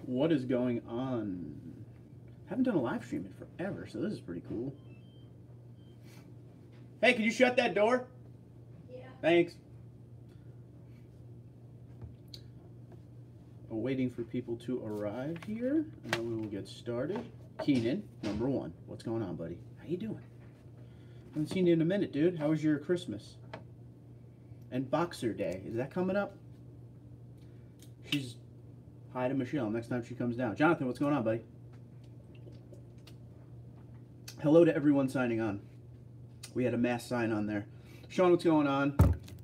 What is going on? Haven't done a live stream in forever, so this is pretty cool. Hey, can you shut that door? Yeah. Thanks. Waiting for people to arrive here, and then we will get started. Keenan, number one. What's going on, buddy? How you doing? Haven't seen you in a minute, dude. How was your Christmas? And Boxer Day, is that coming up? She's hi to Michelle next time she comes down. Jonathan, what's going on, buddy? Hello to everyone signing on. We had a mass sign on there. Sean, what's going on?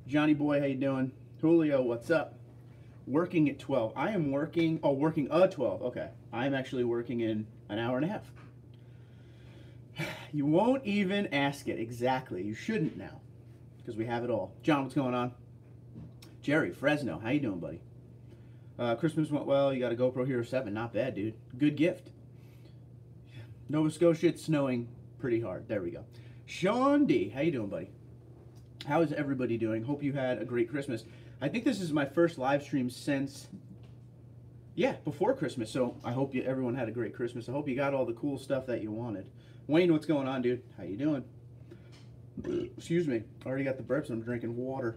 Johnny boy, how you doing? Julio, what's up? Working at 12. I am working, oh, working 12. Okay. I'm actually working in an hour and a half. You won't even ask it. Exactly. You shouldn't now, because we have it all. John, what's going on? Jerry, Fresno, how you doing, buddy? Christmas went well. You got a GoPro Hero 7. Not bad, dude. Good gift. Nova Scotia, it's snowing pretty hard. There we go. Sean D, how you doing, buddy? How is everybody doing? Hope you had a great Christmas. I think this is my first live stream since, yeah, before Christmas. So I hope everyone had a great Christmas. I hope you got all the cool stuff that you wanted. Wayne, what's going on, dude? How you doing? Excuse me. Already got the burps and I'm drinking water.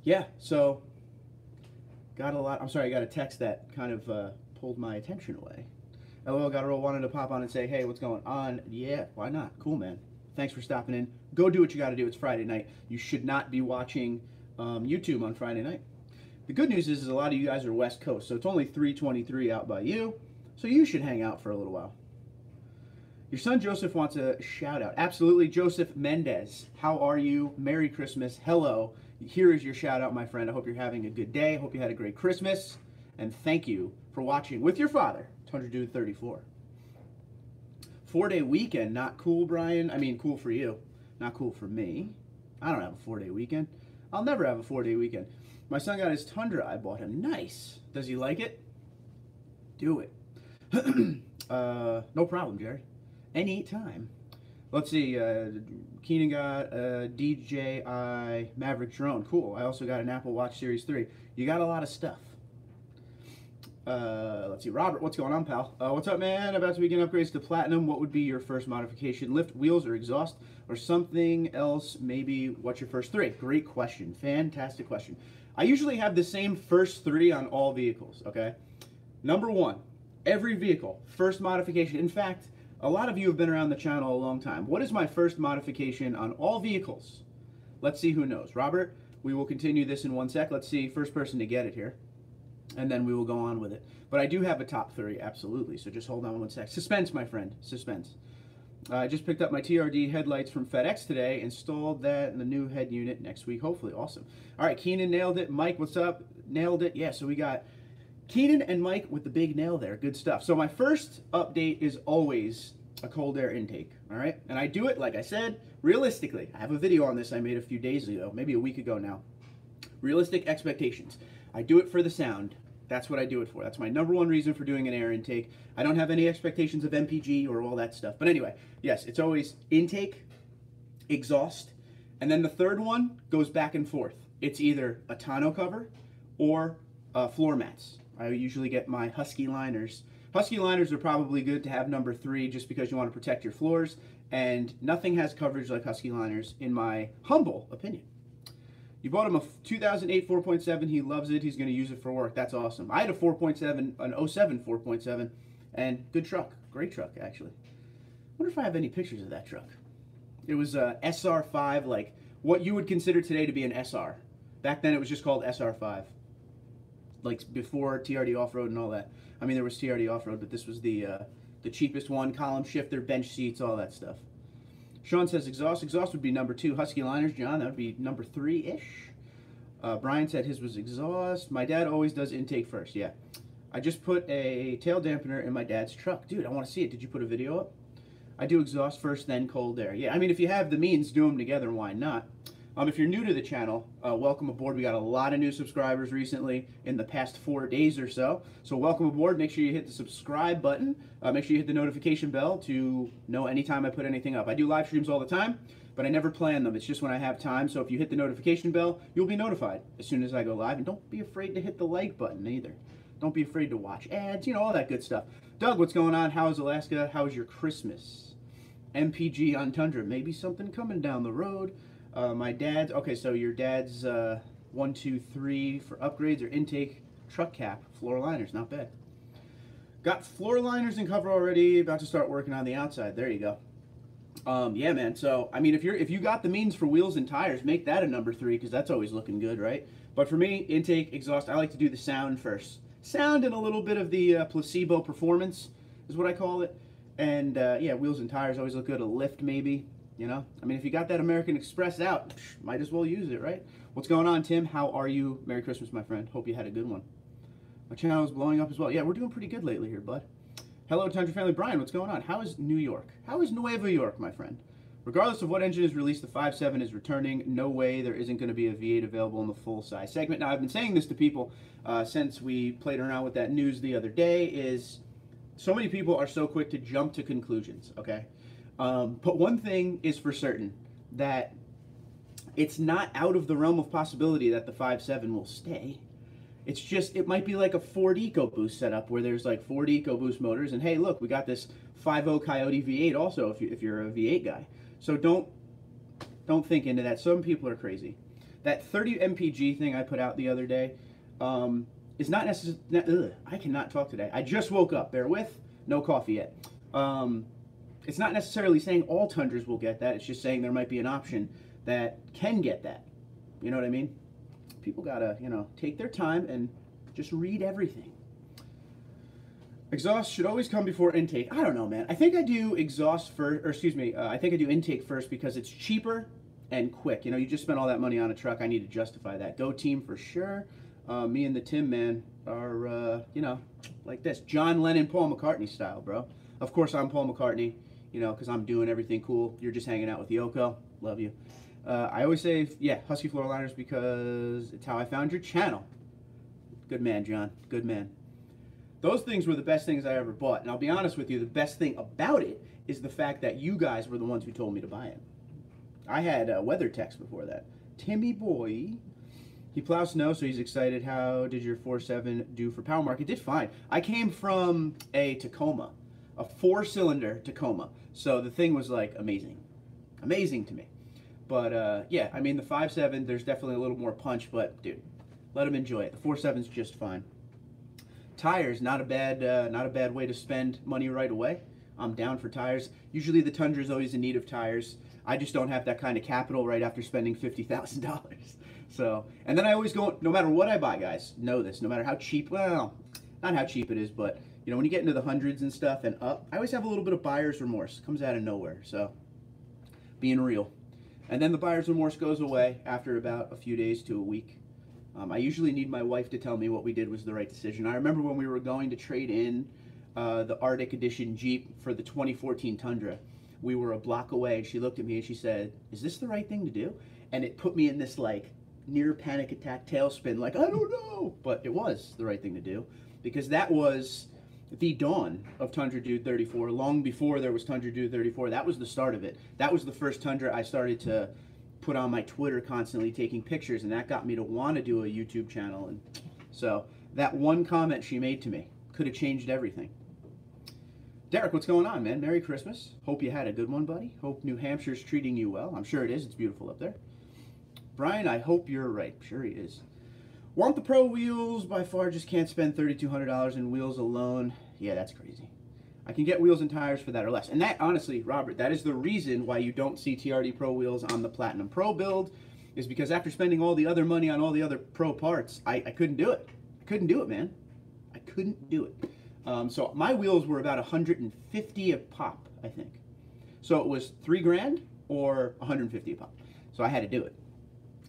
Yeah, so got a lot. I'm sorry, I got a text that kind of pulled my attention away. LOL, got a roll, wanted to pop on and say, hey, what's going on? Yeah, why not? Cool, man. Thanks for stopping in. Go do what you got to do. It's Friday night. You should not be watching YouTube on Friday night. The good news is a lot of you guys are West Coast, so it's only 3:23 out by you, so you should hang out for a little while. Your son Joseph wants a shout out. Absolutely, Joseph Mendez. How are you? Merry Christmas. Hello. Here is your shout out, my friend. I hope you're having a good day. I hope you had a great Christmas, and thank you for watching with your father, TundraDude34. 4-day weekend, not cool, Brian. I mean, cool for you, not cool for me. I don't have a 4-day weekend. I'll never have a 4-day weekend. My son got his Tundra I bought him. Nice. Does he like it? Do it. No problem, Jerry. Anytime. Let's see. Keenan got a DJI Maverick drone. Cool. I also got an Apple Watch Series 3. You got a lot of stuff. Let's see, Robert, what's going on, pal? What's up, man? About to begin upgrades to Platinum. What would be your first modification? Lift, wheels, or exhaust, or something else? Maybe what's your first 3? Great question. Fantastic question. I usually have the same first 3 on all vehicles, okay? Number 1, every vehicle, first modification. In fact, a lot of you have been around the channel a long time. What is my first modification on all vehicles? Let's see who knows. Robert, we will continue this in 1 sec. Let's see, first person to get it here. And then we will go on with it. But I do have a top 3, absolutely. So just hold on 1 sec. Suspense, my friend. Suspense. I just picked up my TRD headlights from FedEx today. Installed that in the new head unit next week, hopefully. Awesome. All right, Keenan nailed it. Mike, what's up? Nailed it. Yeah, so we got Keenan and Mike with the big nail there. Good stuff. So my first update is always a cold air intake. All right? And I do it, like I said, realistically. I have a video on this I made a few days ago, maybe a week ago now. Realistic expectations. I do it for the sound. That's what I do it for. That's my number 1 reason for doing an air intake. I don't have any expectations of MPG or all that stuff. But anyway, yes, it's always intake, exhaust, and then the third one goes back and forth. It's either a tonneau cover or floor mats. I usually get my Husky liners. Husky liners are probably good to have number 3 just because you want to protect your floors, and nothing has coverage like Husky liners in my humble opinion. You bought him a 2008 4.7. He loves it. He's going to use it for work. That's awesome. I had a 4.7, an 07 4.7, and good truck. Great truck, actually. I wonder if I have any pictures of that truck. It was a SR5, like what you would consider today to be an SR. Back then, it was just called SR5. Like before TRD off-road and all that. I mean, there was TRD off-road, but this was the cheapest one. Column shifter, bench seats, all that stuff. Sean says exhaust. Exhaust would be number 2. Husky liners, John, that would be number 3-ish. Brian said his was exhaust. My dad always does intake first, yeah. I just put a tail dampener in my dad's truck. Dude, I want to see it. Did you put a video up? I do exhaust first, then cold air. Yeah, I mean, if you have the means, do them together, why not? If you're new to the channel, welcome aboard. We got a lot of new subscribers recently in the past 4 days or so. So welcome aboard. Make sure you hit the subscribe button. Make sure you hit the notification bell to know anytime I put anything up. I do live streams all the time, but I never plan them. It's just when I have time. So if you hit the notification bell, you'll be notified as soon as I go live. And don't be afraid to hit the like button either. Don't be afraid to watch ads, you know, all that good stuff. Doug, what's going on? How's Alaska? How's your Christmas? MPG on Tundra. Maybe something coming down the road. My dad's, okay, so your dad's 1, 2, 3 for upgrades or intake, truck cap, floor liners, not bad. Got floor liners and cover already, about to start working on the outside. There you go. Yeah, man, so, I mean, if you got the means for wheels and tires, make that a number 3, because that's always looking good, right? But for me, intake, exhaust, I like to do the sound first. Sound and a little bit of the placebo performance is what I call it. And, yeah, wheels and tires always look good. A lift, maybe. You know, I mean, if you got that American Express out, might as well use it, right? What's going on, Tim? How are you? Merry Christmas, my friend. Hope you had a good one. My channel is blowing up as well. Yeah, we're doing pretty good lately here, bud. Hello, Tundra family. Brian, what's going on? How is New York? How is Nueva York, my friend? Regardless of what engine is released, the 5.7 is returning. No way there isn't going to be a V8 available in the full-size segment. Now, I've been saying this to people since we played around with that news the other day, is so many people are so quick to jump to conclusions, okay? But one thing is for certain, that it's not out of the realm of possibility that the 5.7 will stay. It's just, it might be like a Ford EcoBoost setup where there's like Ford EcoBoost motors, and hey, look, we got this 5.0 Coyote V8 also if you're a V8 guy. So don't think into that. Some people are crazy. That 30 MPG thing I put out the other day is not necessarily, I cannot talk today. I just woke up, bear with, no coffee yet. It's not necessarily saying all Tundras will get that. It's just saying there might be an option that can get that. You know what I mean? People gotta, you know, take their time and just read everything. Exhaust should always come before intake. I don't know, man. I think I do exhaust first, or excuse me, I think I do intake first because it's cheaper and quick. You know, you just spent all that money on a truck. I need to justify that. Go team for sure. Me and the Tim, man, are, you know, like this. John Lennon, Paul McCartney style, bro. Of course, I'm Paul McCartney. You know, because I'm doing everything cool. You're just hanging out with Yoko. Love you. I always say, yeah, Husky floor liners because it's how I found your channel. Good man, John. Good man. Those things were the best things I ever bought. And I'll be honest with you, the best thing about it is the fact that you guys were the ones who told me to buy it. I had WeatherTech before that. Timmy boy. He plows snow, so he's excited. How did your 4.7 do for power mark? It did fine. I came from a Tacoma. A 4-cylinder Tacoma. So the thing was like amazing. Amazing to me. But yeah, I mean the 5.7, there's definitely a little more punch, but dude, let them enjoy it. The 4.7's just fine. Tires, not a bad way to spend money right away. I'm down for tires. Usually the Tundra's always in need of tires. I just don't have that kind of capital right after spending $50,000. So, and then I always go, no matter what I buy, guys, know this, no matter how cheap, well, not how cheap it is, but you know, when you get into the hundreds and stuff and up, I always have a little bit of buyer's remorse. It comes out of nowhere, so being real. And then the buyer's remorse goes away after about a few days to a week. I usually need my wife to tell me what we did was the right decision. I remember when we were going to trade in the Arctic Edition Jeep for the 2014 Tundra. We were a block away, and she looked at me and she said, "Is this the right thing to do?" And it put me in this like near panic attack tailspin, like, I don't know. But it was the right thing to do because that was the dawn of TundraDude34, long before there was TundraDude34. That was the start of it. That was the first Tundra I started to put on my Twitter constantly taking pictures, and that got me to want to do a YouTube channel. And so that one comment she made to me could have changed everything. Derek, what's going on, man? Merry Christmas. Hope you had a good one, buddy. Hope New Hampshire's treating you well. I'm sure it is. It's beautiful up there. Brian, I hope you're right. Sure he is. Want the Pro wheels, by far just can't spend $3,200 in wheels alone. Yeah, that's crazy. I can get wheels and tires for that or less. And that, honestly, Robert, that is the reason why you don't see TRD Pro wheels on the Platinum Pro build, is because after spending all the other money on all the other Pro parts, I couldn't do it. I couldn't do it, man. I couldn't do it. So my wheels were about $150 a pop, I think. So it was $3 grand or $150 a pop. So I had to do it.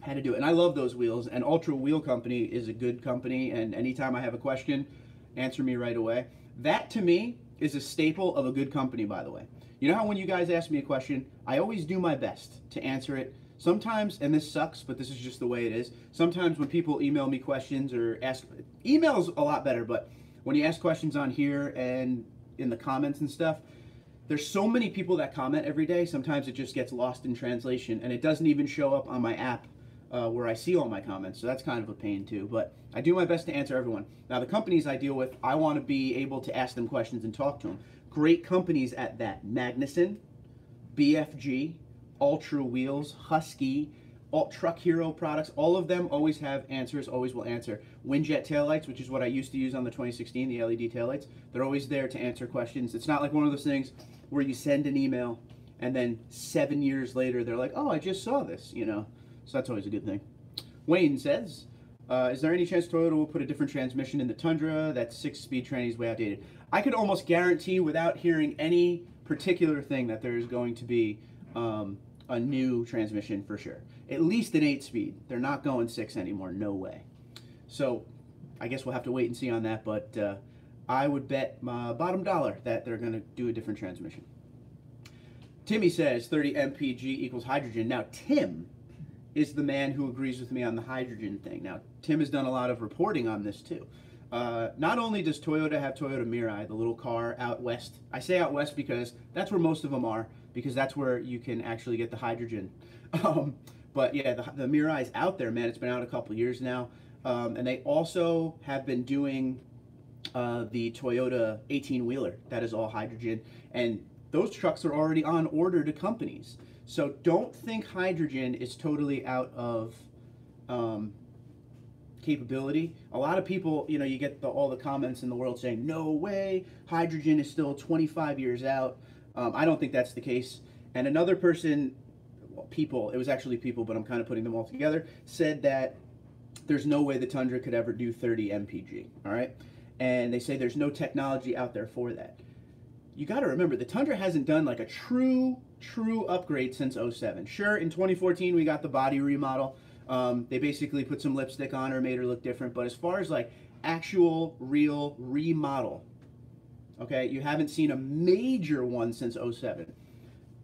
Had to do it. And I love those wheels. And Ultra Wheel Company is a good company. And anytime I have a question, answer me right away. That, to me, is a staple of a good company, by the way. You know how when you guys ask me a question, I always do my best to answer it. Sometimes, and this sucks, but this is just the way it is. Sometimes when people email me questions or ask, email's a lot better, but when you ask questions on here and in the comments and stuff, there's so many people that comment every day, sometimes it just gets lost in translation, and it doesn't even show up on my app where I see all my comments, so that's kind of a pain too. But I do my best to answer everyone. Now, the companies I deal with, I want to be able to ask them questions and talk to them. Great companies at that: Magnuson, BFG, Ultra Wheels, Husky, Truck Hero products. All of them always have answers, always will answer. Windjet taillights, which is what I used to use on the 2016, the LED taillights. They're always there to answer questions. It's not like one of those things where you send an email and then 7 years later they're like, oh, I just saw this, you know. So that's always a good thing. Wayne says, is there any chance Toyota will put a different transmission in the Tundra? That 6-speed tranny is way outdated. I could almost guarantee without hearing any particular thing that there is going to be a new transmission for sure. At least an 8-speed. They're not going 6 anymore, no way. So I guess we'll have to wait and see on that, but I would bet my bottom dollar that they're going to do a different transmission. Timmy says 30 mpg equals hydrogen. Now Tim is the man who agrees with me on the hydrogen thing. Now Tim has done a lot of reporting on this too. Not only does Toyota have Toyota Mirai, the little car out west. I say out west because that's where most of them are, because that's where you can actually get the hydrogen. But yeah, the Mirai is out there, man. It's been out a couple years now. And they also have been doing the Toyota 18-wheeler. That is all hydrogen. And those trucks are already on order to companies. So don't think hydrogen is totally out of capability. A lot of people, you know, you get all the comments in the world saying, no way, hydrogen is still 25 years out. I don't think that's the case. And another person, well, people, it was actually people, but I'm kind of putting them all together, said that there's no way the Tundra could ever do 30 mpg, all right? And they say there's no technology out there for that. You got to remember, the Tundra hasn't done like a true upgrade since 07. Sure, in 2014 we got the body remodel. They basically put some lipstick on her, made her look different. But as far as like actual, real remodel, okay, you haven't seen a major one since 07.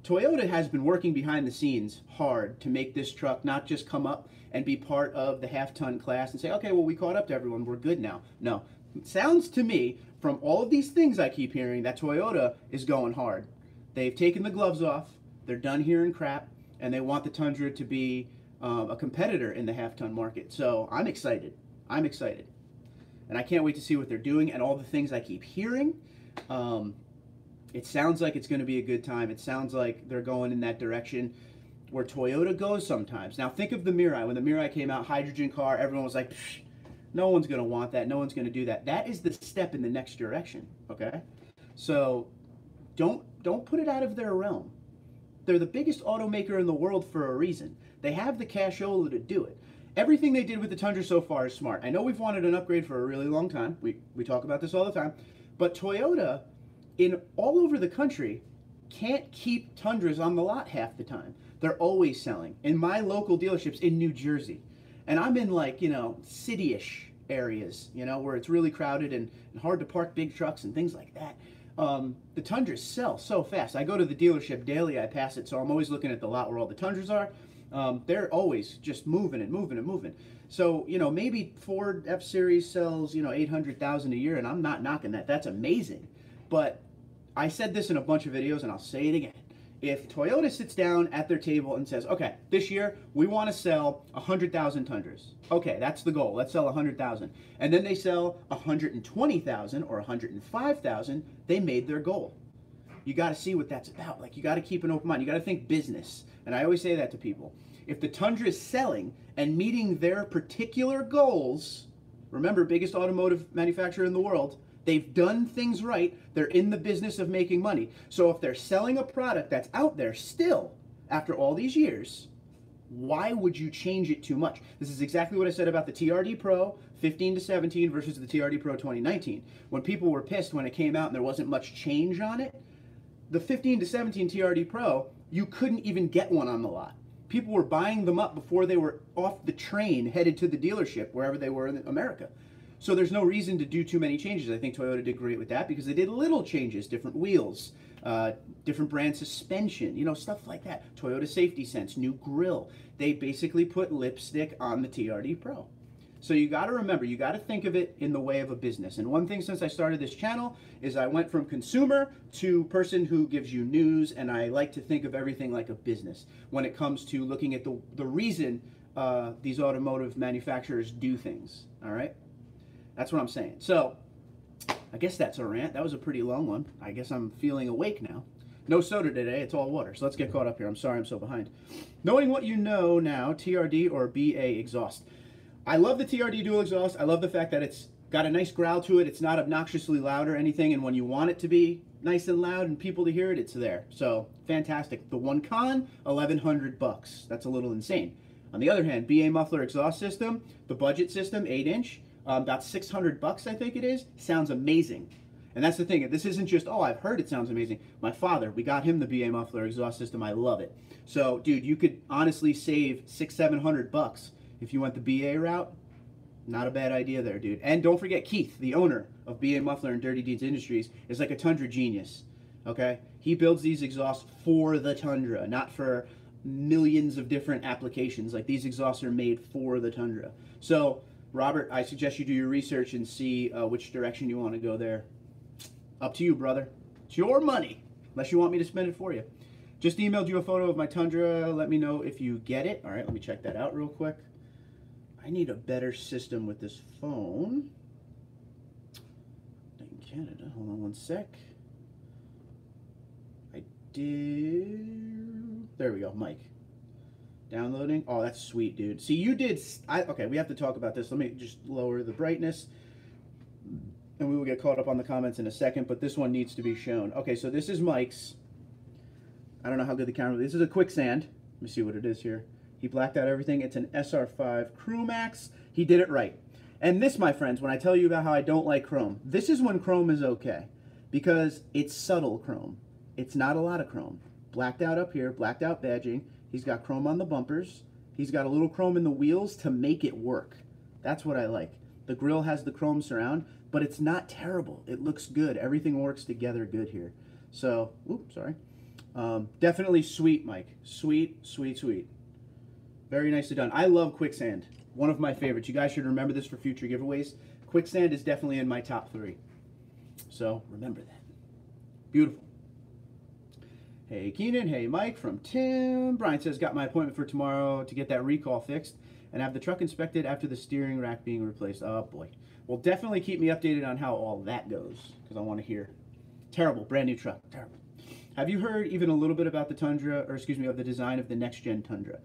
Toyota has been working behind the scenes hard to make this truck not just come up and be part of the half-ton class and say, okay, well, we caught up to everyone, we're good now. No, it sounds to me, from all of these things I keep hearing, that Toyota is going hard. They've taken the gloves off, they're done hearing crap, and they want the Tundra to be a competitor in the half-ton market. So I'm excited. I'm excited. And I can't wait to see what they're doing and all the things I keep hearing. It sounds like it's going to be a good time. It sounds like they're going in that direction where Toyota goes sometimes. Now think of the Mirai. When the Mirai came out, hydrogen car, everyone was like, no one's going to want that. No one's going to do that. That is the step in the next direction, okay? So don't put it out of their realm. They're the biggest automaker in the world for a reason. They have the cashola to do it. Everything they did with the Tundra so far is smart. I know we've wanted an upgrade for a really long time. We talk about this all the time. But Toyota, in all over the country, can't keep Tundras on the lot half the time. They're always selling. In my local dealerships in New Jersey, and I'm in like, you know, city-ish areas, you know, where it's really crowded and hard to park big trucks and things like that. The Tundras sell so fast. I go to the dealership daily, I pass it, so I'm always looking at the lot where all the Tundras are. They're always just moving and moving and moving. So, you know, maybe Ford F-Series sells, you know, 800,000 a year, and I'm not knocking that. That's amazing. But I said this in a bunch of videos, and I'll say it again. If Toyota sits down at their table and says, okay, this year we want to sell 100,000 Tundras. Okay, that's the goal. Let's sell 100,000. And then they sell 120,000 or 105,000, they made their goal. You got to see what that's about. Like, you got to keep an open mind. You got to think business. And I always say that to people. If the Tundra is selling and meeting their particular goals, remember, biggest automotive manufacturer in the world, they've done things right. They're in the business of making money. So if they're selling a product that's out there still, after all these years, why would you change it too much? This is exactly what I said about the TRD Pro 15 to 17 versus the TRD Pro 2019. When people were pissed when it came out and there wasn't much change on it, the 15 to 17 TRD Pro, you couldn't even get one on the lot. People were buying them up before they were off the train headed to the dealership, wherever they were in America. So there's no reason to do too many changes. I think Toyota did great with that because they did little changes, different wheels, different brand suspension, you know, stuff like that. Toyota Safety Sense, new grille. They basically put lipstick on the TRD Pro. So you got to remember, you got to think of it in the way of a business. And one thing since I started this channel is I went from consumer to person who gives you news, and I like to think of everything like a business when it comes to looking at the reason these automotive manufacturers do things. All right, that's what I'm saying. So I guess that's a rant. That was a pretty long one. I guess I'm feeling awake now. No soda today. It's all water. So let's get caught up here. I'm sorry I'm so behind. Knowing what you know now, TRD or BA exhaust. I love the TRD dual exhaust. I love the fact that it's got a nice growl to it. It's not obnoxiously loud or anything. And when you want it to be nice and loud and people to hear it, it's there. So fantastic. The one con, $1,100. That's a little insane. On the other hand, BA muffler exhaust system, the budget system, 8-inch, about $600, I think it is. Sounds amazing. And that's the thing. This isn't just, oh, I've heard it sounds amazing. My father, we got him the BA muffler exhaust system. I love it. So, dude, you could honestly save $600-700 if you went the BA route. Not a bad idea there, dude. And don't forget Keith, the owner of BA Muffler and Dirty Deeds Industries, is like a Tundra genius. Okay, he builds these exhausts for the Tundra, not for millions of different applications. Like, these exhausts are made for the Tundra. So, Robert, I suggest you do your research and see which direction you want to go there. Up to you, brother. It's your money, unless you want me to spend it for you. Just emailed you a photo of my Tundra. Let me know if you get it. All right, let me check that out real quick. I need a better system with this phone. In Canada, hold on one sec. I did. There we go, Mike. Downloading. Oh, that's sweet, dude. See, you did. Okay, we have to talk about this. Let me just lower the brightness. And we will get caught up on the comments in a second, but this one needs to be shown. Okay, so this is Mike's. I don't know how good the camera is. This is a quicksand. Let me see what it is here. He blacked out everything. It's an SR5 Crew Max. He did it right. And this, my friends, when I tell you about how I don't like chrome, this is when chrome is okay. Because it's subtle chrome. It's not a lot of chrome. Blacked out up here, blacked out badging. He's got chrome on the bumpers. He's got a little chrome in the wheels to make it work. That's what I like. The grill has the chrome surround, but it's not terrible. It looks good. Everything works together good here. So, oops, sorry. Definitely sweet, Mike. Sweet, sweet, sweet. Very nicely done. I love quicksand. One of my favorites. You guys should remember this for future giveaways. Quicksand is definitely in my top 3. So remember that. Beautiful. Hey, Keenan. Hey, Mike from Tim. Brian says, got my appointment for tomorrow to get that recall fixed and have the truck inspected after the steering rack being replaced. Oh, boy. Well, definitely keep me updated on how all that goes because I want to hear. Terrible. Brand new truck. Terrible. Have you heard even a little bit about the Tundra, or excuse me, of the design of the next-gen Tundra?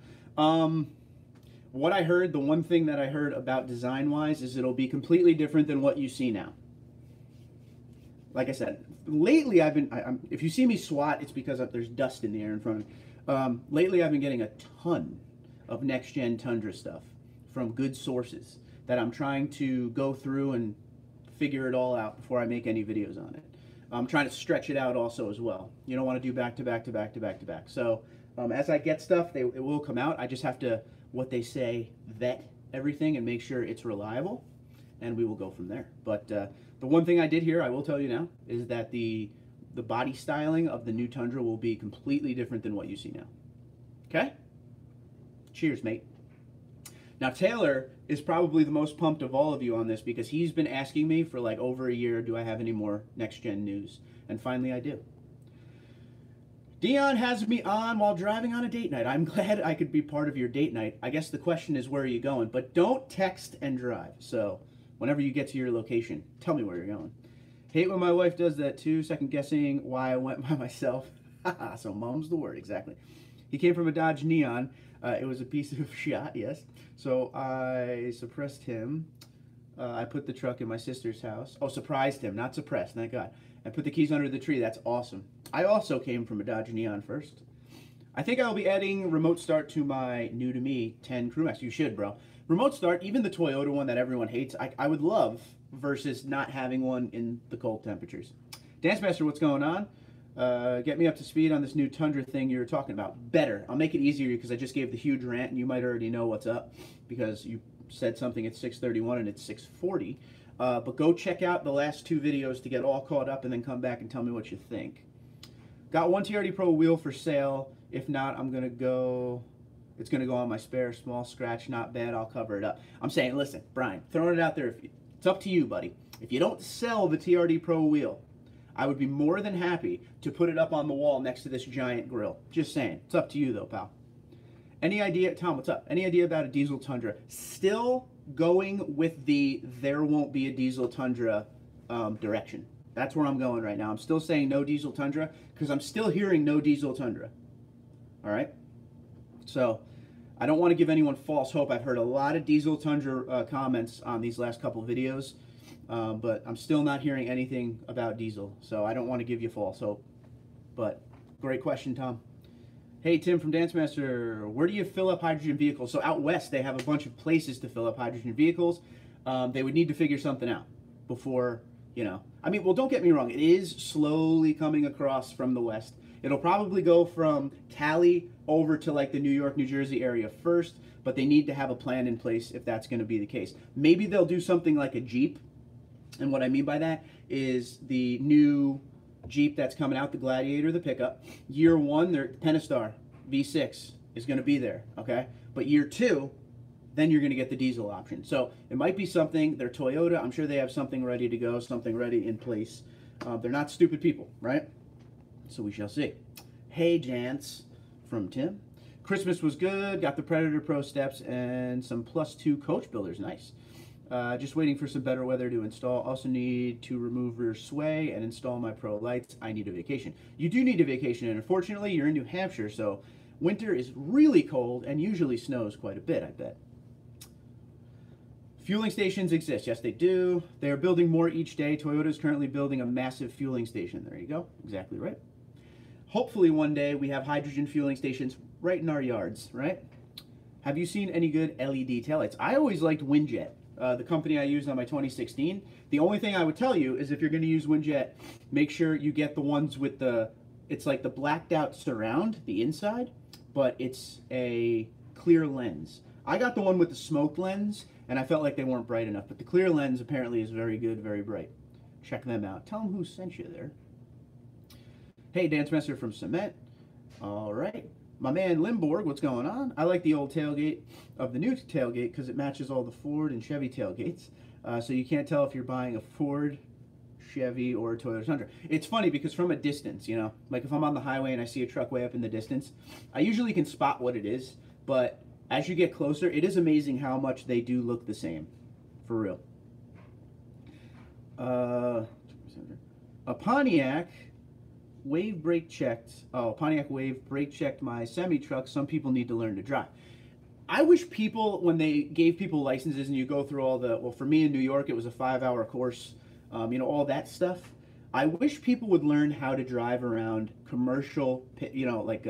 What I heard, the one thing that I heard about design-wise is it'll be completely different than what you see now. Like I said, lately I've been, if you see me swat, it's because there's dust in the air in front of me. Lately I've been getting a ton of next-gen Tundra stuff from good sources that I'm trying to go through and figure it all out before I make any videos on it. I'm trying to stretch it out also as well. You don't want to do back to back to back to back to back. So as I get stuff, it will come out. I just have to, what they say, vet everything and make sure it's reliable, and we will go from there. But the one thing I did hear, I will tell you now, is that the body styling of the new Tundra will be completely different than what you see now. Okay? Cheers, mate. Now, Taylor is probably the most pumped of all of you on this because he's been asking me for like over a year, do I have any more next-gen news? And finally I do. Dion has me on while driving on a date night. I'm glad I could be part of your date night. I guess the question is, where are you going? But don't text and drive. So whenever you get to your location, tell me where you're going. Hate when my wife does that too, second guessing why I went by myself. So mom's the word, exactly. He came from a Dodge Neon. It was a piece of shot, yes. So I suppressed him. I put the truck in my sister's house. Oh, surprised him, not suppressed, thank God. I put the keys under the tree. That's awesome. I also came from a Dodge Neon first. I think I'll be adding remote start to my new to me 10 Crew Max. You should, bro. Remote start, even the Toyota one that everyone hates, I would love versus not having one in the cold temperatures. Dance Master, what's going on? Get me up to speed on this new Tundra thing you were talking about. Better. I'll make it easier because I just gave the huge rant and you might already know what's up because you said something at 6:31 and it's 6:40. But go check out the last 2 videos to get all caught up and then come back and tell me what you think. Got one TRD Pro wheel for sale. If not, I'm going to go... It's going to go on my spare small scratch. Not bad. I'll cover it up. I'm saying, listen, Brian, throwing it out there. It's up to you, buddy. If you don't sell the TRD Pro wheel, I would be more than happy to put it up on the wall next to this giant grill. Just saying. It's up to you, though, pal. Any idea, Tom, what's up? Any idea about a diesel Tundra? Still going with the there won't be a diesel Tundra direction. That's where I'm going right now. I'm still saying no diesel Tundra because I'm still hearing no diesel Tundra. All right? So I don't want to give anyone false hope. I've heard a lot of diesel Tundra comments on these last couple videos, but I'm still not hearing anything about diesel. So I don't want to give you false hope. But great question, Tom. Hey, Tim from Dance Master, where do you fill up hydrogen vehicles? So out west, they have a bunch of places to fill up hydrogen vehicles. They would need to figure something out before, you know. I mean, well, don't get me wrong. It is slowly coming across from the west. It'll probably go from Cali over to like the New York, New Jersey area first, but they need to have a plan in place if that's going to be the case. Maybe they'll do something like a Jeep. And what I mean by that is the new Jeep that's coming out, the Gladiator, the pickup. Year one, their Pentastar V6 is going to be there, okay? But year two, then you're going to get the diesel option. So it might be something, they're Toyota, I'm sure they have something ready to go, something ready in place. They're not stupid people, right? So we shall see. Hey, Jance, from Tim. Christmas was good, got the Predator Pro steps and some +2 coach builders, nice. Just waiting for some better weather to install. Also need to remove rear sway and install my Pro lights. I need a vacation. You do need a vacation, and unfortunately, you're in New Hampshire, so winter is really cold and usually snows quite a bit, I bet. Fueling stations exist. Yes, they do. They are building more each day. Toyota is currently building a massive fueling station. There you go. Exactly right. Hopefully one day we have hydrogen fueling stations right in our yards, right? Have you seen any good LED taillights? I always liked Windjet. The company I used on my 2016. The only thing I would tell you is if you're going to use Windjet, make sure you get the ones with the, it's like the blacked out surround, the inside, but it's a clear lens. I got the one with the smoked lens, and I felt like they weren't bright enough, but the clear lens apparently is very good, very bright. Check them out. Tell them who sent you there. Hey, Dance Master from Cement. All right. My man Limborg, what's going on? I like the old tailgate of the new tailgate because it matches all the Ford and Chevy tailgates. So you can't tell if you're buying a Ford, Chevy, or a Toyota Tundra. It's funny because from a distance, you know, like if I'm on the highway and I see a truck way up in the distance, I usually can spot what it is. But as you get closer, it is amazing how much they do look the same. For real. A Pontiac Wave brake checked. Oh, Pontiac Wave brake checked my semi truck. Some people need to learn to drive. I wish people, when they gave people licenses and you go through all the, well, for me in New York, it was a 5-hour course, you know, all that stuff. I wish people would learn how to drive around commercial, you know, like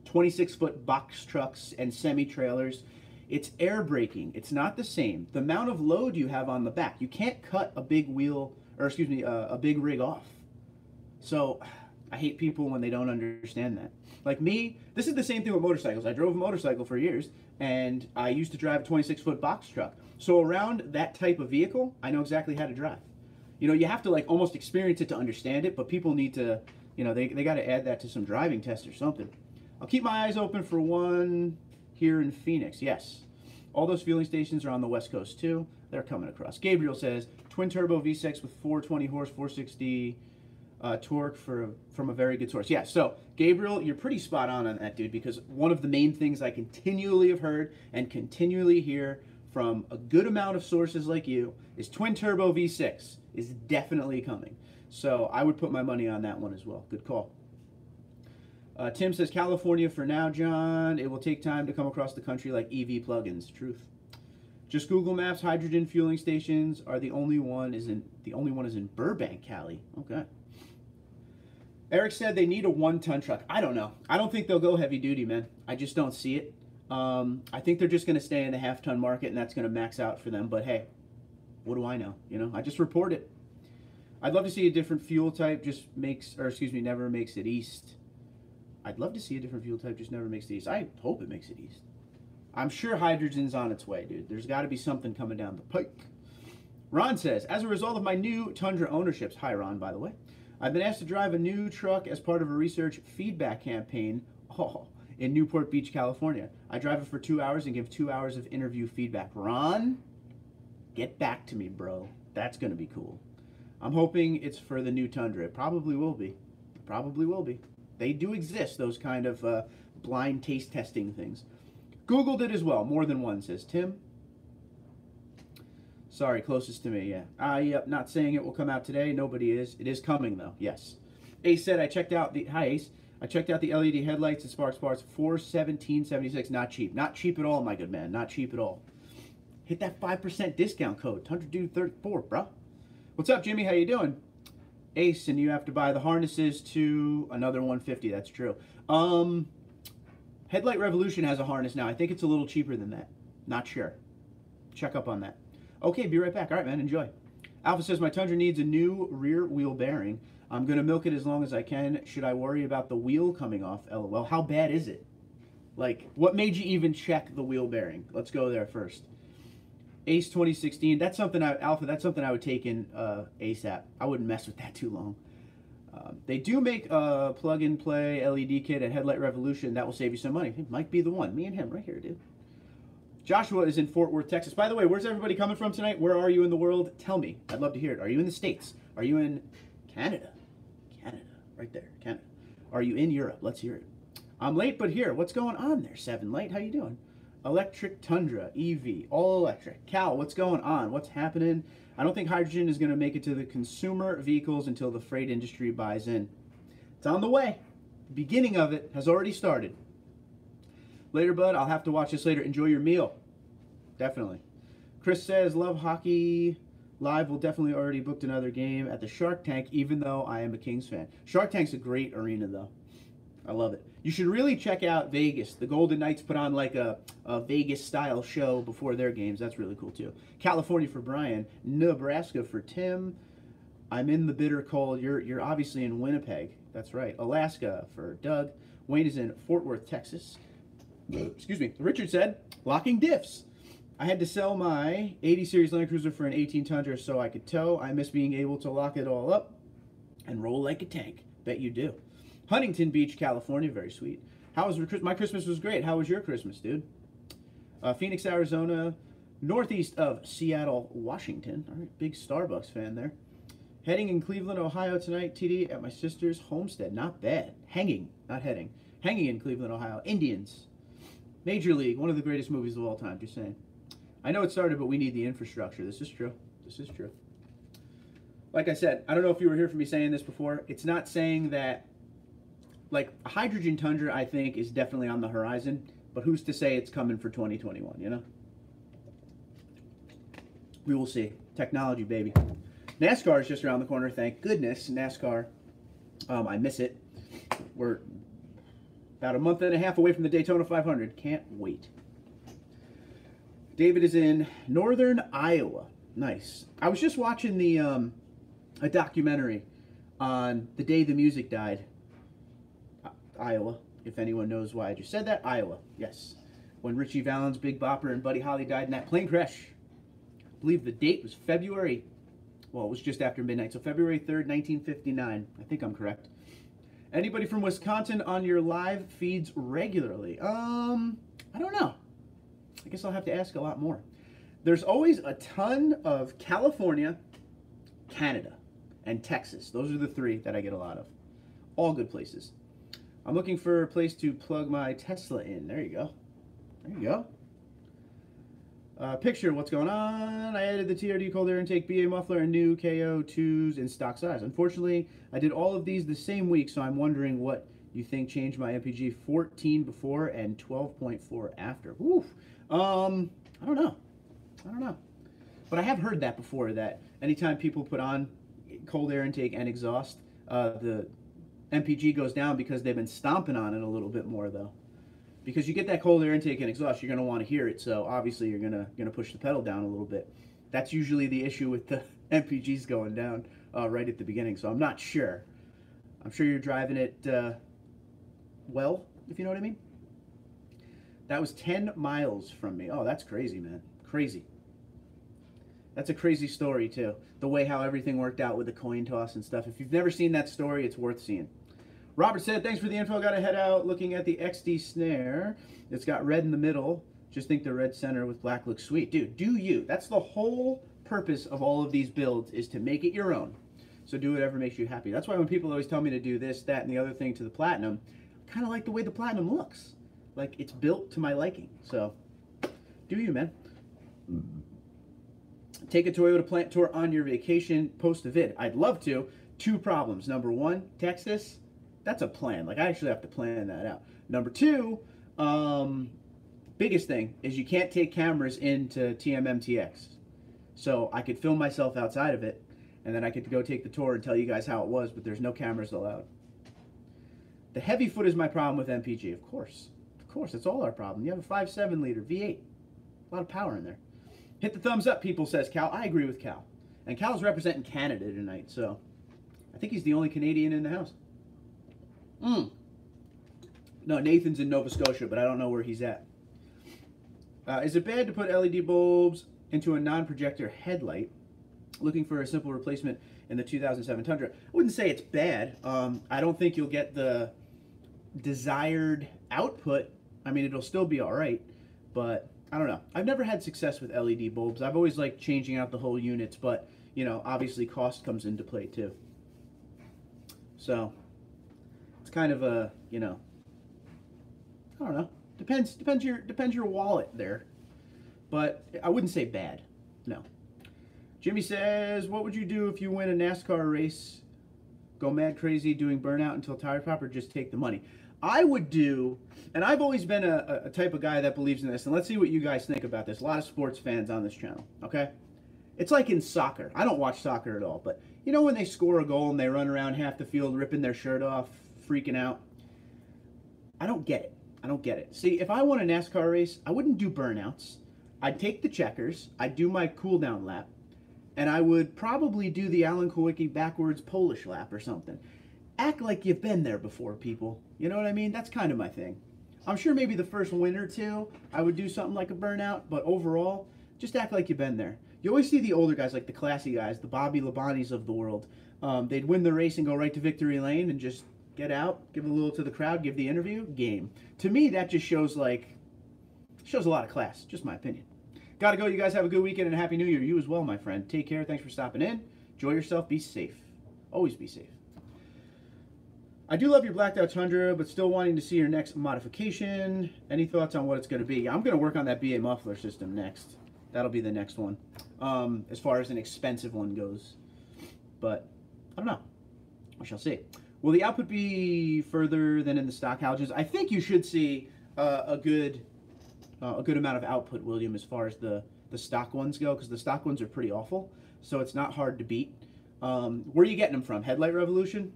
26-foot box trucks and semi trailers. It's air braking. It's not the same. The amount of load you have on the back, you can't cut a big wheel, or excuse me, a big rig off. So I hate people when they don't understand that. Like me, this is the same thing with motorcycles. I drove a motorcycle for years, and I used to drive a 26-foot box truck. So around that type of vehicle, I know exactly how to drive. You know, you have to like almost experience it to understand it, but people need to, you know, they got to add that to some driving tests or something. I'll keep my eyes open for one here in Phoenix. Yes. All those fueling stations are on the West Coast too. They're coming across. Gabriel says, twin turbo V6 with 420 horse, 460 torque from a very good source. Yeah, so Gabriel, you're pretty spot on that, dude, because one of the main things I continually have heard and continually hear from a good amount of sources like you is twin turbo V6 is definitely coming. So I would put my money on that one as well. Good call. Tim says, California for now, John. It will take time to come across the country like EV plugins. Truth. Just Google Maps, hydrogen fueling stations are the only one is in Burbank, Cali. Okay. Eric said they need a 1-ton truck. I don't know. I don't think they'll go heavy duty, man. I just don't see it. I think they're just going to stay in the half-ton market, and that's going to max out for them. But hey, what do I know? You know, I just report it. I'd love to see a different fuel type. Never makes it east. I'd love to see a different fuel type. Just never makes it east. I hope it makes it east. I'm sure hydrogen's on its way, dude. There's got to be something coming down the pike. Ron says, as a result of my new Tundra ownerships, hi Ron, by the way, I've been asked to drive a new truck as part of a research feedback campaign in Newport Beach, California. I drive it for 2 hours and give 2 hours of interview feedback. Ron, get back to me, bro. That's going to be cool. I'm hoping it's for the new Tundra. It probably will be. It probably will be. They do exist, those kind of blind taste testing things. Googled it as well. More than one, says Tim. Sorry, closest to me, yeah. Yep, not saying it will come out today. Nobody is. It is coming, though, yes. Ace said, I checked out the... Hi, Ace. I checked out the LED headlights at Sparks Parts. $417.76. Not cheap. Not cheap at all, my good man. Not cheap at all. Hit that 5% discount code. TundraDude34, bro. What's up, Jimmy? How you doing? Ace, and you have to buy the harnesses to another 150. That's true. Headlight Revolution has a harness now. I think it's a little cheaper than that. Not sure. Check up on that. Okay, be right back. All right, man. Enjoy. Alpha says, my Tundra needs a new rear wheel bearing. I'm going to milk it as long as I can. Should I worry about the wheel coming off? LOL. How bad is it? Like, what made you even check the wheel bearing? Let's go there first. Ace 2016. That's something Alpha, that's something I would take in ASAP. I wouldn't mess with that too long. They do make a plug-and-play LED kit at Headlight Revolution. That will save you some money. It might be the one. Me and him right here, dude. Joshua is in Fort Worth, Texas. By the way, where's everybody coming from tonight? Where are you in the world? Tell me. I'd love to hear it. Are you in the States? Are you in Canada? Canada. Right there. Canada. Are you in Europe? Let's hear it. I'm late, but here. What's going on there, Seven Light? How you doing? Electric Tundra, EV, all electric. Cal, what's going on? What's happening? I don't think hydrogen is going to make it to the consumer vehicles until the freight industry buys in. It's on the way. The beginning of it has already started. Later, bud. I'll have to watch this later. Enjoy your meal. Definitely. Chris says, love hockey. Live will definitely already booked another game at the Shark Tank, even though I am a Kings fan. Shark Tank's a great arena, though. I love it. You should really check out Vegas. The Golden Knights put on like a Vegas-style show before their games. That's really cool, too. California for Brian. Nebraska for Tim. I'm in the bitter cold. You're obviously in Winnipeg. That's right. Alaska for Doug. Wayne is in Fort Worth, Texas. Excuse me. Richard said, locking diffs. I had to sell my 80 Series Land Cruiser for an 18 Tundra so I could tow. I miss being able to lock it all up and roll like a tank. Bet you do. Huntington Beach, California. Very sweet. How was my Christmas? Was great. How was your Christmas, dude? Phoenix, Arizona. Northeast of Seattle, Washington. All right, big Starbucks fan there. Heading in Cleveland, Ohio tonight, TD, at my sister's homestead. Not bad. Hanging, not heading. Hanging in Cleveland, Ohio. Indians. Major League, one of the greatest movies of all time, just saying. I know it started, but we need the infrastructure. This is true. This is true. Like I said, I don't know if you were here for me saying this before. It's not saying that, like, a hydrogen Tundra, I think, is definitely on the horizon, but who's to say it's coming for 2021, you know? We will see. Technology, baby. NASCAR is just around the corner, thank goodness. NASCAR, I miss it. We're about a month and a half away from the Daytona 500. Can't wait. David is in northern Iowa. Nice. I was just watching the a documentary on the day the music died. Iowa. If anyone knows why I just said that, Iowa. Yes. When Richie Valens, Big Bopper, and Buddy Holly died in that plane crash. I believe the date was February. Well, it was just after midnight, so February 3rd, 1959. I think I'm correct. Anybody from Wisconsin on your live feeds regularly? I don't know. I guess I'll have to ask a lot more. There's always a ton of California, Canada, and Texas. Those are the three that I get a lot of. All good places. I'm looking for a place to plug my Tesla in. There you go. There you go. Picture, what's going on? I added the TRD cold air intake, BA muffler, and new KO2s in stock size. Unfortunately, I did all of these the same week, so I'm wondering what you think changed my MPG 14 before and 12.4 after. Oof. I don't know. I don't know. But I have heard that before, that anytime people put on cold air intake and exhaust, the MPG goes down because they've been stomping on it a little bit more, though. Because you get that cold air intake and exhaust, you're going to want to hear it, so obviously you're going to push the pedal down a little bit. That's usually the issue with the MPGs going down right at the beginning, so I'm not sure. I'm sure you're driving it well, if you know what I mean. That was 10 miles from me. Oh, that's crazy, man. Crazy. That's a crazy story, too. The way how everything worked out with the coin toss and stuff. If you've never seen that story, it's worth seeing. Robert said, thanks for the info. Got to head out looking at the XD snare. It's got red in the middle. Just think the red center with black looks sweet. Dude, do you. That's the whole purpose of all of these builds, is to make it your own. So do whatever makes you happy. That's why when people always tell me to do this, that, and the other thing to the Platinum, I kind of like the way the Platinum looks. Like, it's built to my liking. So, do you, man. Take a Toyota plant tour on your vacation, post a vid. I'd love to. 2 problems. Number 1, Texas. That's a plan. Like, I actually have to plan that out. Number 2, biggest thing is you can't take cameras into TMMTX. So I could film myself outside of it, and then I could go take the tour and tell you guys how it was, but there's no cameras allowed. The heavy foot is my problem with MPG, of course. Of course, it's all our problem. You have a 5.7 liter V8. A lot of power in there. Hit the thumbs up, people, says Cal. I agree with Cal. And Cal's representing Canada tonight, so I think he's the only Canadian in the house. No, Nathan's in Nova Scotia, but I don't know where he's at. Is it bad to put LED bulbs into a non-projector headlight? Looking for a simple replacement in the 2007 Tundra. I wouldn't say it's bad. I don't think you'll get the desired output. I mean, it'll still be all right, but I don't know. I've never had success with LED bulbs. I've always liked changing out the whole units, but, you know, obviously cost comes into play too. So it's kind of a, you know, I don't know. Depends your wallet there. But I wouldn't say bad. No. Jimmy says, what would you do if you win a NASCAR race? Go mad crazy doing burnout until tires pop, or just take the money? I would do, and I've always been a type of guy that believes in this, and let's see what you guys think about this. A lot of sports fans on this channel, okay? It's like in soccer. I don't watch soccer at all, but you know when they score a goal and they run around half the field ripping their shirt off, freaking out? I don't get it. I don't get it. See, if I won a NASCAR race, I wouldn't do burnouts. I'd take the checkers, I'd do my cool down lap, and I would probably do the Alan Kulwicki backwards Polish lap or something. Act like you've been there before, people. You know what I mean? That's kind of my thing. I'm sure maybe the first win or two, I would do something like a burnout, but overall, just act like you've been there. You always see the older guys, like the classy guys, the Bobby Labanis of the world. They'd win the race and go right to victory lane and just get out, give a little to the crowd, give the interview, game. To me, that just shows a lot of class, just my opinion. Gotta go. You guys have a good weekend and a Happy New Year. You as well, my friend. Take care. Thanks for stopping in. Enjoy yourself. Be safe. Always be safe. I do love your blacked out Tundra, but still wanting to see your next modification. Any thoughts on what it's going to be? I'm going to work on that BA muffler system next. That'll be the next one, as far as an expensive one goes. But I don't know. We shall see. Will the output be further than in the stock halogens? I think you should see a good amount of output, William, as far as the stock ones go, because the stock ones are pretty awful. So it's not hard to beat. Where are you getting them from? Headlight Revolution?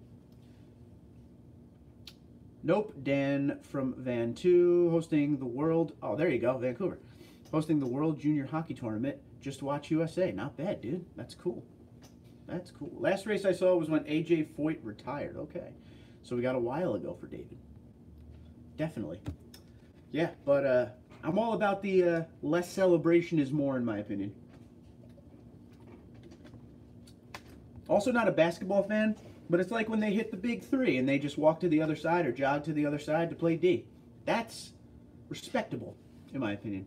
Nope. Dan from Van 2, hosting the World. Oh, there you go, Vancouver. Hosting the World Junior Hockey Tournament. Just Watch USA. Not bad, dude. That's cool. That's cool. Last race I saw was when AJ Foyt retired. Okay. So we got a while ago for David. Definitely. Yeah, but I'm all about the less celebration is more, in my opinion. Also not a basketball fan, but it's like when they hit the big three and they just walk to the other side or jog to the other side to play D. That's respectable, in my opinion.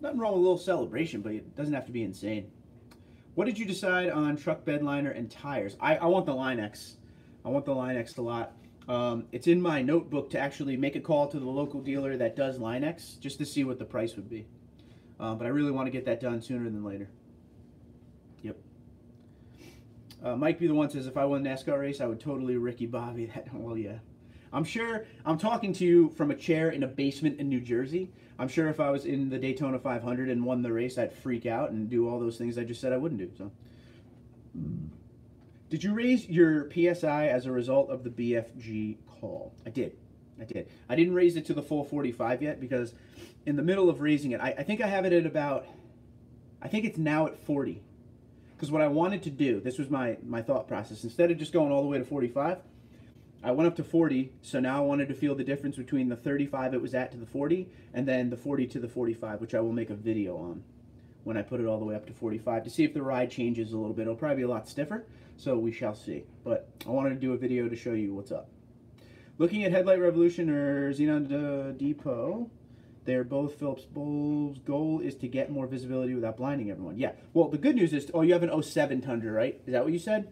Nothing wrong with a little celebration, but it doesn't have to be insane. What did you decide on truck bedliner and tires? I want the Line X. I want the Line X a lot. It's in my notebook to actually make a call to the local dealer that does Line X just to see what the price would be. But I really want to get that done sooner than later. Yep. Mike be the one says, if I won a NASCAR race, I would totally Ricky Bobby that. Well, yeah. I'm sure I'm talking to you from a chair in a basement in New Jersey. I'm sure if I was in the Daytona 500 and won the race, I'd freak out and do all those things I just said I wouldn't do. So, did you raise your PSI as a result of the BFG call? I did. I did. I didn't raise it to the full 45 yet because in the middle of raising it, I think I have it at about, I think it's now at 40. Because what I wanted to do, this was my thought process, instead of just going all the way to 45, I went up to 40, so now I wanted to feel the difference between the 35 it was at to the 40, and then the 40 to the 45, which I will make a video on when I put it all the way up to 45, to see if the ride changes a little bit. It'll probably be a lot stiffer, so we shall see. But I wanted to do a video to show you what's up. Looking at Headlight Revolution or Xenon Depot, they're both Phillips bulbs. Goal is to get more visibility without blinding everyone. Yeah, well, the good news is, oh, you have an 07 Tundra, right? Is that what you said?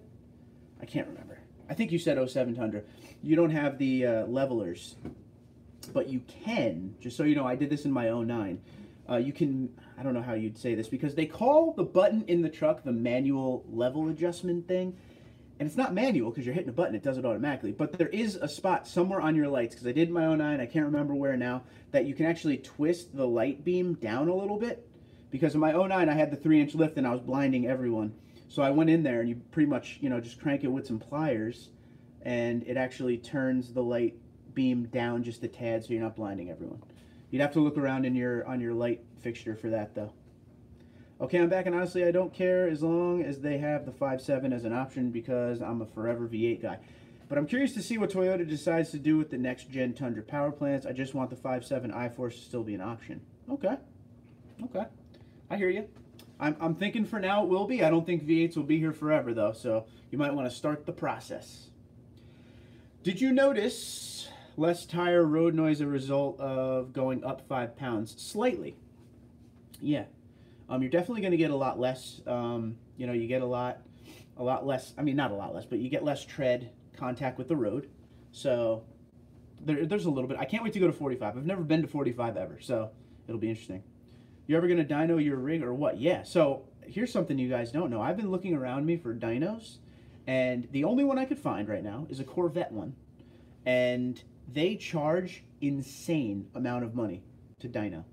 I can't remember. I think you said 07 Tundra. You don't have the levelers. But you can, just so you know, I did this in my 09. You can, I don't know how you'd say this, because they call the button in the truck the manual level adjustment thing. And it's not manual because you're hitting a button, it does it automatically. But there is a spot somewhere on your lights, because I did in my 09, I can't remember where now, that you can actually twist the light beam down a little bit. Because in my 09, I had the 3-inch lift and I was blinding everyone. So I went in there and you pretty much, you know, just crank it with some pliers and it actually turns the light beam down just a tad so you're not blinding everyone. You'd have to look around in on your light fixture for that though. Okay, I'm back, and honestly, I don't care as long as they have the 5.7 as an option because I'm a forever V8 guy. But I'm curious to see what Toyota decides to do with the next-gen Tundra power plants. I just want the 5.7 iForce to still be an option. Okay. Okay. I hear you. I'm thinking for now it will be. I don't think V8s will be here forever, though, so you might want to start the process. Did you notice less tire road noise as a result of going up 5 pounds? Slightly. Yeah. You're definitely going to get a lot less, you know, you get a lot less, I mean, not a lot less, but you get less tread contact with the road. So there's a little bit. I can't wait to go to 45. I've never been to 45 ever, so it'll be interesting. You ever going to dyno your rig or what? Yeah, so here's something you guys don't know. I've been looking around me for dynos, and the only one I could find right now is a Corvette one. And they charge insane amount of money to dyno.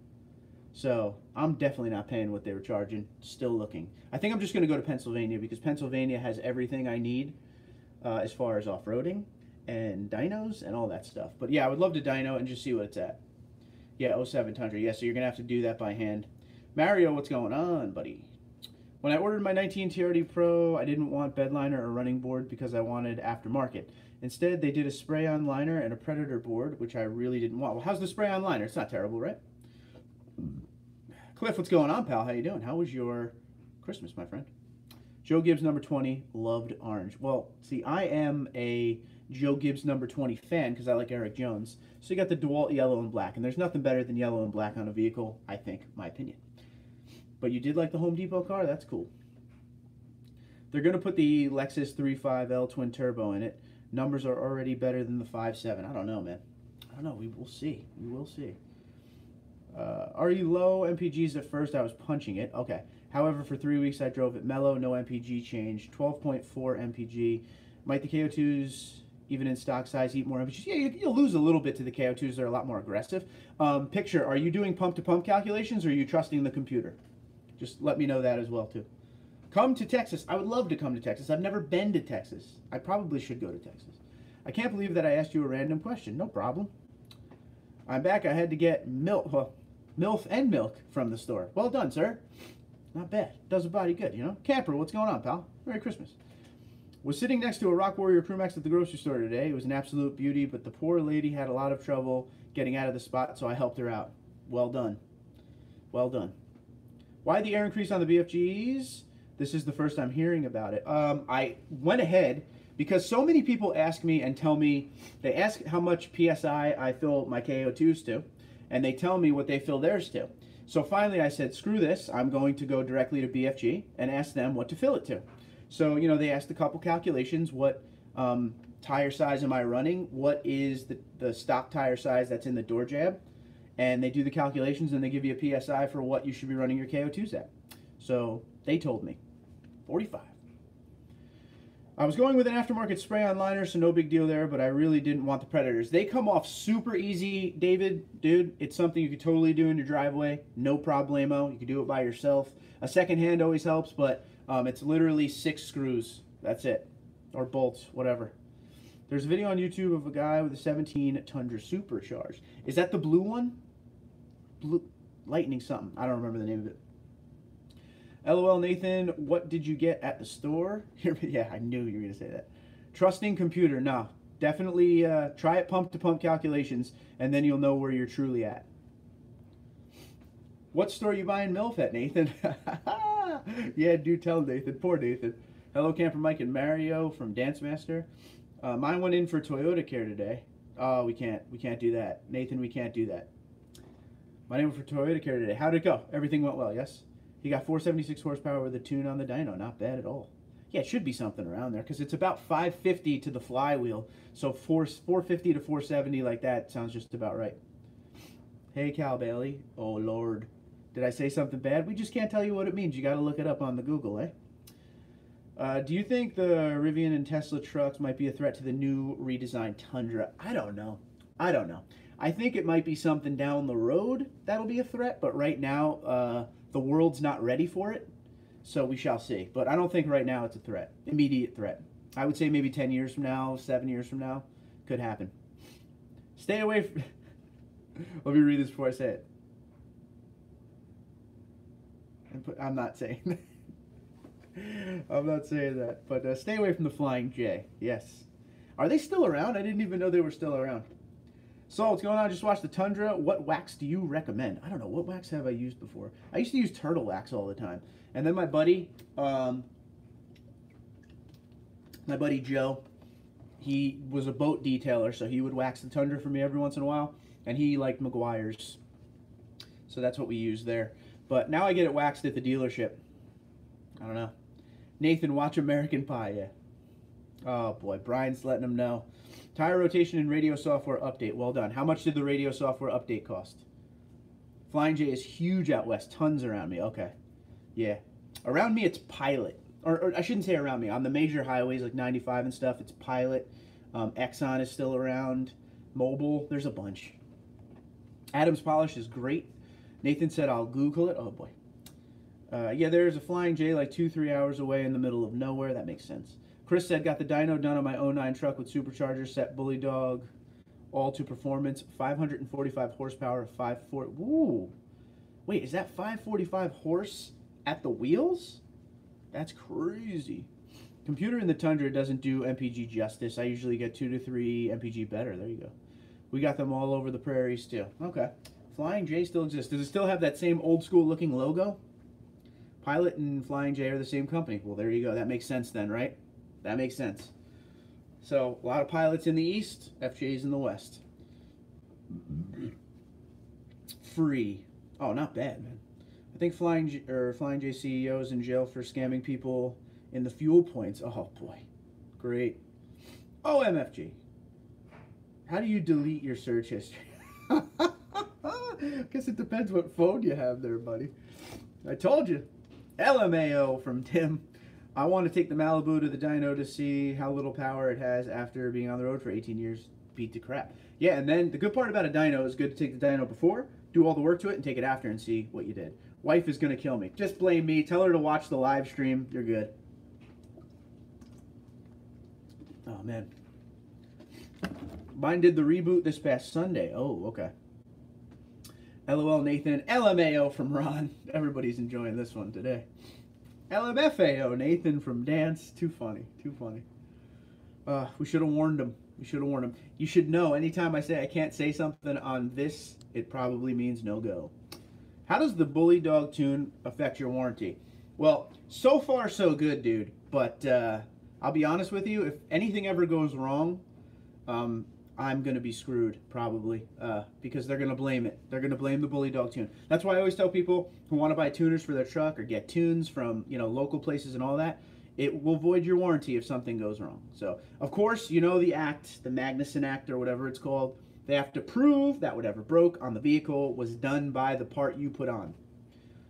So I'm definitely not paying what they were charging. Still looking. I think I'm just going to go to Pennsylvania because Pennsylvania has everything I need as far as off-roading and dynos and all that stuff. But yeah, I would love to dyno and just see what it's at. Yeah, 07 Tundra. Yeah, so you're going to have to do that by hand. Mario, what's going on, buddy? When I ordered my 19 TRD Pro, I didn't want bedliner or running board because I wanted aftermarket. Instead, they did a spray-on liner and a Predator board, which I really didn't want. Well, how's the spray-on liner? It's not terrible, right? Cliff, what's going on, pal? How you doing? How was your Christmas, my friend? Joe Gibbs, number 20, loved orange. Well, see, I am a Joe Gibbs, number 20 fan because I like Eric Jones. So you got the DeWalt yellow and black, and there's nothing better than yellow and black on a vehicle, I think, my opinion. But you did like the Home Depot car? That's cool. They're going to put the Lexus 3.5L twin turbo in it. Numbers are already better than the 5.7. I don't know, man. I don't know. We will see. We will see. Are you low MPGs at first? I was punching it. Okay. However, for 3 weeks I drove it mellow, no MPG change, 12.4 MPG. Might the KO2s, even in stock size, eat more MPGs? Yeah, you'll lose a little bit to the KO2s. They're a lot more aggressive. Picture, are you doing pump-to-pump calculations or are you trusting the computer? Just let me know that as well, too. Come to Texas. I would love to come to Texas. I've never been to Texas. I probably should go to Texas. I can't believe that I asked you a random question. No problem. I'm back. I had to get MILF and milk from the store. Well done, sir. Not bad. Does a body good, you know? Camper, what's going on, pal? Merry Christmas. Was sitting next to a Rock Warrior Crew Max at the grocery store today. It was an absolute beauty, but the poor lady had a lot of trouble getting out of the spot, so I helped her out. Well done. Well done. Why the air increase on the BFGs? This is the first time hearing about it. I went ahead because so many people ask me and tell me, they ask how much PSI I fill my KO2s to, and they tell me what they fill theirs to. So finally I said, screw this, I'm going to go directly to BFG and ask them what to fill it to. So, you know, they asked a couple calculations, what tire size am I running, what is the stock tire size that's in the door jab, and they do the calculations and they give you a PSI for what you should be running your KO2s at. So they told me, 45. I was going with an aftermarket spray-on liner, so no big deal there, but I really didn't want the Predators. They come off super easy, David. Dude, it's something you could totally do in your driveway. No problemo. You could do it by yourself. A second hand always helps, but it's literally 6 screws. That's it. Or bolts, whatever. There's a video on YouTube of a guy with a 17 Tundra Supercharged. Is that the blue one? Blue Lightning something. I don't remember the name of it. LOL, Nathan, what did you get at the store? Yeah, I knew you were going to say that. Trusting computer. No, definitely try it pump-to-pump calculations, and then you'll know where you're truly at. What store are you buying MILF at, Nathan? Yeah, do tell Nathan. Poor Nathan. Hello, Camper Mike and Mario from Dance Master. Mine went in for Toyota Care today. Oh, we can't do that. Nathan, we can't do that. My name was for Toyota Care today. How'd it go? Everything went well, yes? He got 476 horsepower with a tune on the dyno. Not bad at all. Yeah, it should be something around there because it's about 550 to the flywheel. So 450 to 470 like that sounds just about right. Hey, Cal Bailey. Oh, Lord. Did I say something bad? We just can't tell you what it means. You got to look it up on the Google, eh? Do you think the Rivian and Tesla trucks might be a threat to the new redesigned Tundra? I don't know. I don't know. I think it might be something down the road that'll be a threat, but right now the world's not ready for it. So we shall see. But I don't think right now it's a threat. Immediate threat. I would say maybe 10 years from now, 7 years from now, could happen. Stay away from... Let me read this before I say it. I'm not saying that. I'm not saying that. But stay away from the Flying J. Yes. Are they still around? I didn't even know they were still around. So what's going on? Just watched the Tundra. What wax do you recommend? I don't know. What wax have I used before? I used to use turtle wax all the time. And then my buddy Joe, he was a boat detailer, so he would wax the Tundra for me every once in a while. And he liked McGuire's. So that's what we use there. But now I get it waxed at the dealership. I don't know. Nathan, watch American Pie, yeah. Oh boy, Brian's letting him know. Tire rotation and radio software update. Well done. How much did the radio software update cost? Flying J is huge out west. Tons around me. Okay. Yeah. Around me, it's Pilot. Or I shouldn't say around me. On the major highways like 95 and stuff, it's Pilot. Exxon is still around. Mobile. There's a bunch. Adams Polish is great. Nathan said, I'll Google it. Oh, boy. Yeah, there's a Flying J like 2-3 hours away in the middle of nowhere. That makes sense. Chris said, got the dyno done on my 09 truck with supercharger, set bully dog, all to performance, 545 horsepower, 540. Woo! Wait, is that 545 horse at the wheels? That's crazy. Computer in the Tundra doesn't do MPG justice. I usually get 2 to 3 MPG better. There you go. We got them all over the prairies too. Okay. Flying J still exists. Does it still have that same old school looking logo? Pilot and Flying J are the same company. Well, there you go. That makes sense then, right? That makes sense. So, a lot of Pilots in the east, FJs in the west. Free. Oh, not bad, man. I think Flying J CEO is in jail for scamming people in the fuel points. Oh, boy. Great. Oh, MFG. How do you delete your search history? Guess it depends what phone you have there, buddy. I told you. LMAO from Tim. I want to take the Malibu to the dyno to see how little power it has after being on the road for 18 years. Beat to crap. Yeah, and then the good part about a dyno is good to take the dyno before, do all the work to it, and take it after and see what you did. Wife is going to kill me. Just blame me. Tell her to watch the live stream. You're good. Oh, man. Mine did the reboot this past Sunday. Oh, okay. LOL Nathan. LMAO from Ron. Everybody's enjoying this one today. LMFAO Nathan from Dance. Too funny. Too funny. We should have warned him. We should have warned him. You should know anytime I say I can't say something on this, it probably means no go. How does the Bully Dog tune affect your warranty? Well, so far so good, dude. But I'll be honest with you. If anything ever goes wrong, I'm going to be screwed, probably, because they're going to blame it. They're going to blame the Bully Dog tune. That's why I always tell people who want to buy tuners for their truck or get tunes from, you know, local places and all that, it will void your warranty if something goes wrong. So, of course, you know the act, the Magnuson Act or whatever it's called. They have to prove that whatever broke on the vehicle was done by the part you put on.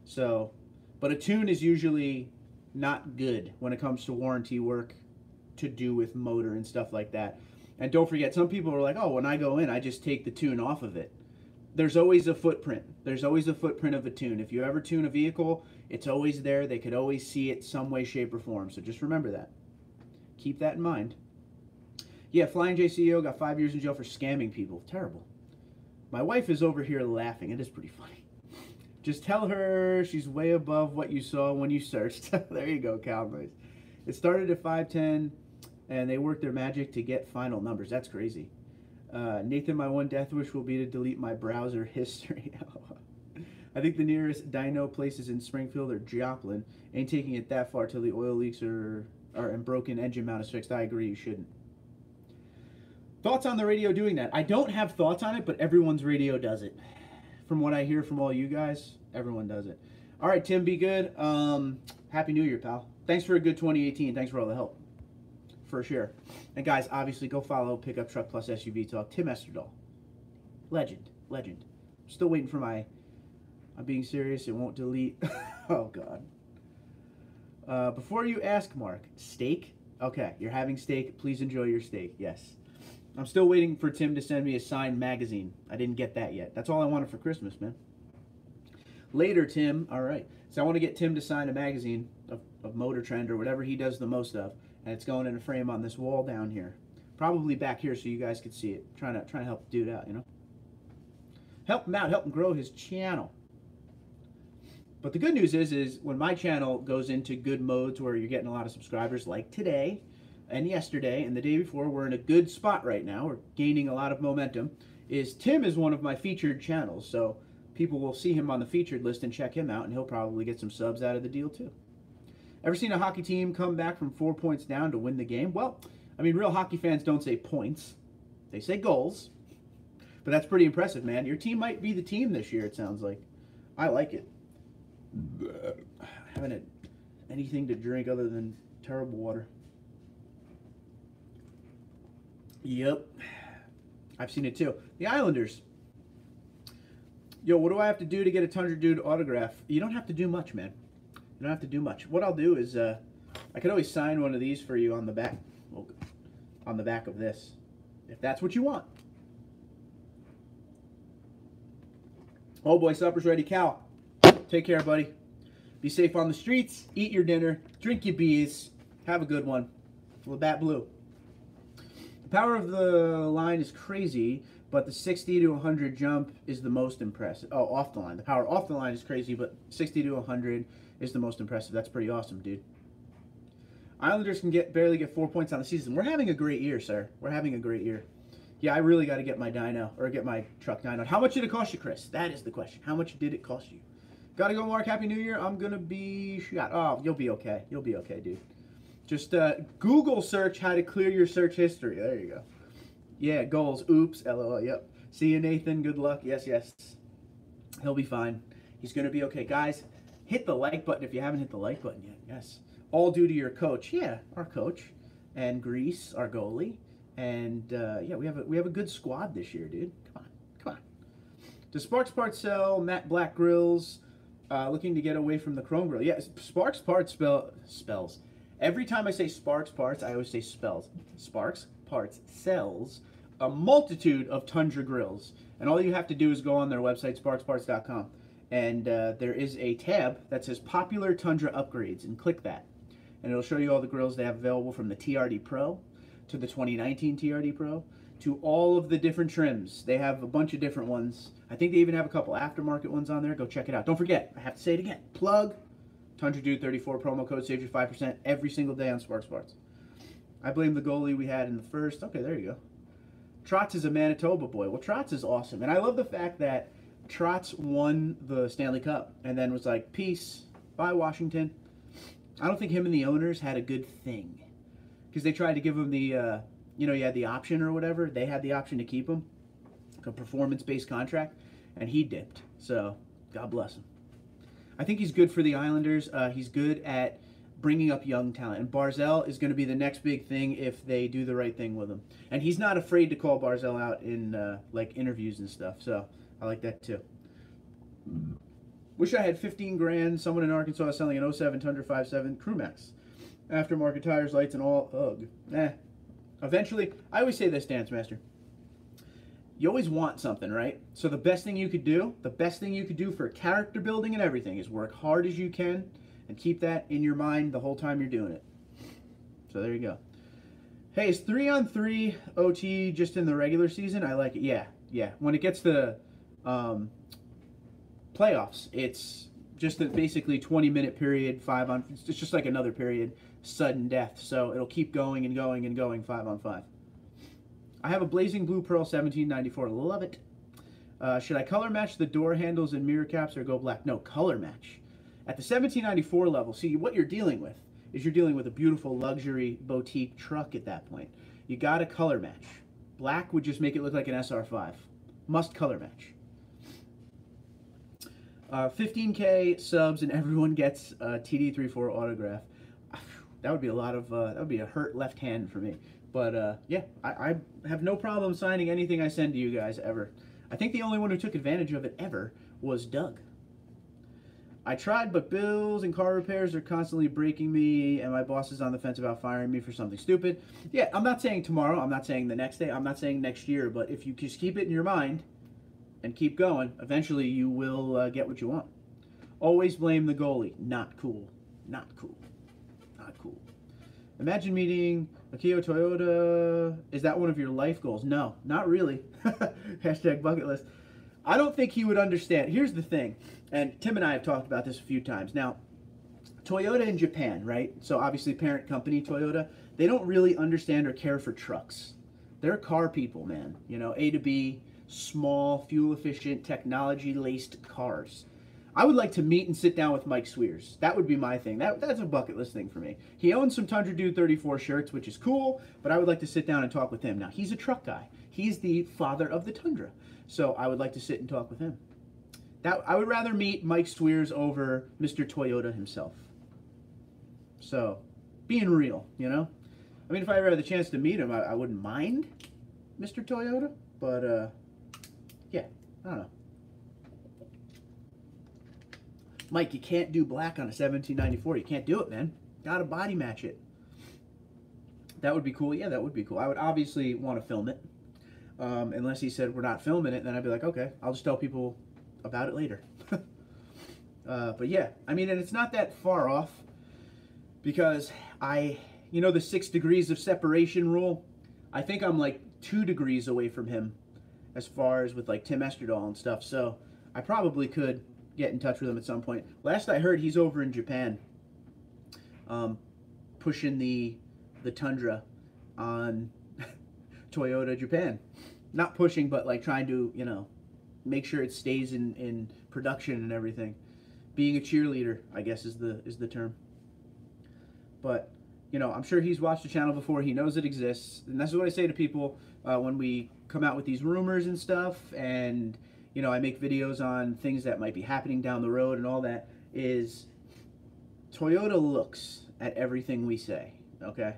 So, but a tune is usually not good when it comes to warranty work to do with motor and stuff like that. And don't forget, some people are like, oh, when I go in, I just take the tune off of it. There's always a footprint. There's always a footprint of a tune. If you ever tune a vehicle, it's always there. They could always see it some way, shape, or form. So just remember that. Keep that in mind. Yeah, Flying J CEO got 5 years in jail for scamming people. Terrible. My wife is over here laughing. It is pretty funny. Just tell her she's way above what you saw when you searched. There you go, Cowboys. It started at 510. And they worked their magic to get final numbers. That's crazy. Nathan, my one death wish will be to delete my browser history. I think the nearest dyno place is in Springfield or Joplin. Ain't taking it that far till the oil leaks and broken engine mount is fixed. I agree, you shouldn't. Thoughts on the radio doing that? I don't have thoughts on it, but everyone's radio does it. From what I hear from all you guys, everyone does it. All right, Tim, be good. Happy New Year, pal. Thanks for a good 2018. Thanks for all the help. For sure. And guys, obviously go follow Pickup Truck Plus SUV Talk. Tim Esterdahl. Legend. Legend. Still waiting for my... I'm being serious. It won't delete. Oh, God. Before you ask, Mark, steak? Okay, you're having steak. Please enjoy your steak. Yes. I'm still waiting for Tim to send me a signed magazine. I didn't get that yet. That's all I wanted for Christmas, man. Later, Tim. All right. So I want to get Tim to sign a magazine of Motor Trend or whatever he does the most of. And it's going in a frame on this wall down here. Probably back here so you guys could see it. Trying to help the dude out, you know? Help him out. Help him grow his channel. But the good news is when my channel goes into good modes where you're getting a lot of subscribers like today and yesterday and the day before, we're in a good spot right now. We're gaining a lot of momentum. Tim is one of my featured channels. So people will see him on the featured list and check him out, and he'll probably get some subs out of the deal too. Ever seen a hockey team come back from 4 points down to win the game? Well, I mean, real hockey fans don't say points. They say goals. But that's pretty impressive, man. Your team might be the team this year, it sounds like. I like it. I haven't had anything to drink other than terrible water. Yep. I've seen it too. The Islanders. Yo, what do I have to do to get a Tundra Dude autograph? You don't have to do much, man. You don't have to do much. What I'll do is, I could always sign one of these for you on the back. On the back of this. If that's what you want. Oh boy, supper's ready, Cal. Take care, buddy. Be safe on the streets. Eat your dinner. Drink your beers. Have a good one. Labatt Blue. The power of the line is crazy, but the 60 to 100 jump is the most impressive. Oh, off the line. The power off the line is crazy, but 60 to 100 is the most impressive. That's pretty awesome, dude. Islanders can barely get 4 points on the season. We're having a great year, sir. We're having a great year. Yeah, I really got to get my dyno, or get my truck dyno. How much did it cost you, Chris? That is the question. How much did it cost you? Gotta go, Mark. Happy New Year. I'm gonna be shot. Oh, you'll be okay. You'll be okay, dude. Just Google search how to clear your search history. There you go. Yeah, goals. Oops. LOL. Yep. See you, Nathan. Good luck. Yes, yes. He'll be fine. He's gonna be okay. Guys, hit the like button if you haven't hit the like button yet. Yes. All due to your coach. Yeah, our coach. And Grease, our goalie. And yeah, we have a good squad this year, dude. Come on. Come on. Does Sparks Parts sell matte black grills? Looking to get away from the chrome grill. Yeah, Sparks Parts spells. Every time I say Sparks Parts, I always say spells. Sparks Parts sells a multitude of Tundra grills. And all you have to do is go on their website, sparksparts.com. And there is a tab that says Popular Tundra Upgrades. And click that. And it'll show you all the grills they have available, from the TRD Pro to the 2019 TRD Pro to all of the different trims. They have a bunch of different ones. I think they even have a couple aftermarket ones on there. Go check it out. Don't forget, I have to say it again. Plug TundraDude34 promo code saves you 5% every single day on Sparks Parts. I blame the goalie we had in the first. Okay, there you go. Trotz is a Manitoba boy. Well, Trotz is awesome. And I love the fact that Trotz won the Stanley Cup and then was like, peace, bye Washington. I don't think him and the owners had a good thing. Because they tried to give him the, you know, you had the option or whatever. They had the option to keep him. A performance-based contract. And he dipped. So, God bless him. I think he's good for the Islanders. He's good at bringing up young talent. And Barzal is going to be the next big thing if they do the right thing with him. And he's not afraid to call Barzal out in, like, interviews and stuff. So, I like that, too. Wish I had 15 grand. Someone in Arkansas selling an 07 Tundra 5.7 Crewmax. Aftermarket tires, lights, and all. Ugh. Eventually, I always say this, Dance Master. You always want something, right? So the best thing you could do for character building and everything is work hard as you can and keep that in your mind the whole time you're doing it. So there you go. Hey, is 3-on-3 OT just in the regular season? I like it. Yeah. When it gets to playoffs, it's just a basically 20-minute period, 5-on. It's just like another period, sudden death. So it'll keep going and going and going, 5-on-5. I have a Blazing Blue Pearl 1794. Love it. Should I color match the door handles and mirror caps or go black? No, color match. At the 1794 level, see, what you're dealing with is you're dealing with a beautiful luxury boutique truck at that point. You got to color match. Black would just make it look like an SR5. Must color match. 15K subs and everyone gets a TD34 autograph. That would be a lot of, that would be a hurt left hand for me. But yeah, I have no problem signing anything I send to you guys ever. I think the only one who took advantage of it ever was Doug. I tried, but bills and car repairs are constantly breaking me, and my boss is on the fence about firing me for something stupid. Yeah, I'm not saying tomorrow, I'm not saying the next day, I'm not saying next year, but if you just keep it in your mind and keep going, eventually you will get what you want. Always blame the goalie. Not cool. Not cool. Not cool. Imagine meeting a Kia Toyota. Is that one of your life goals? No, not really. Hashtag bucket list. I don't think he would understand. Here's the thing, and Tim and I have talked about this a few times. Now, Toyota in Japan, right? So obviously parent company Toyota, they don't really understand or care for trucks. They're car people, man. You know, A to B, small, fuel-efficient, technology-laced cars. I would like to meet and sit down with Mike Swears. That would be my thing. That's a bucket list thing for me. He owns some TundraDude34 shirts, which is cool, but I would like to sit down and talk with him. Now, he's a truck guy. He's the father of the Tundra. So I would like to sit and talk with him. I would rather meet Mike Swears over Mr. Toyota himself. So, being real, you know? I mean, if I ever had the chance to meet him, I wouldn't mind Mr. Toyota, but, yeah, I don't know. Mike, you can't do black on a 1794. You can't do it, man. Gotta body match it. That would be cool. Yeah, that would be cool. I would obviously want to film it. Unless he said we're not filming it, then I'd be like, okay, I'll just tell people about it later. But yeah, I mean, and it's not that far off because you know, the 6 degrees of separation rule. I think I'm like 2 degrees away from him as far as with like Tim Esterdahl and stuff. So I probably could get in touch with him at some point. Last I heard, he's over in Japan, pushing the Tundra on Toyota Japan. Not pushing, but like trying to, you know, make sure it stays in production and everything. Being a cheerleader, I guess, is the term. But, you know, I'm sure he's watched the channel before. He knows it exists. And that's what I say to people when we come out with these rumors and stuff. And, you know, I make videos on things that might be happening down the road and all that, is Toyota looks at everything we say, okay?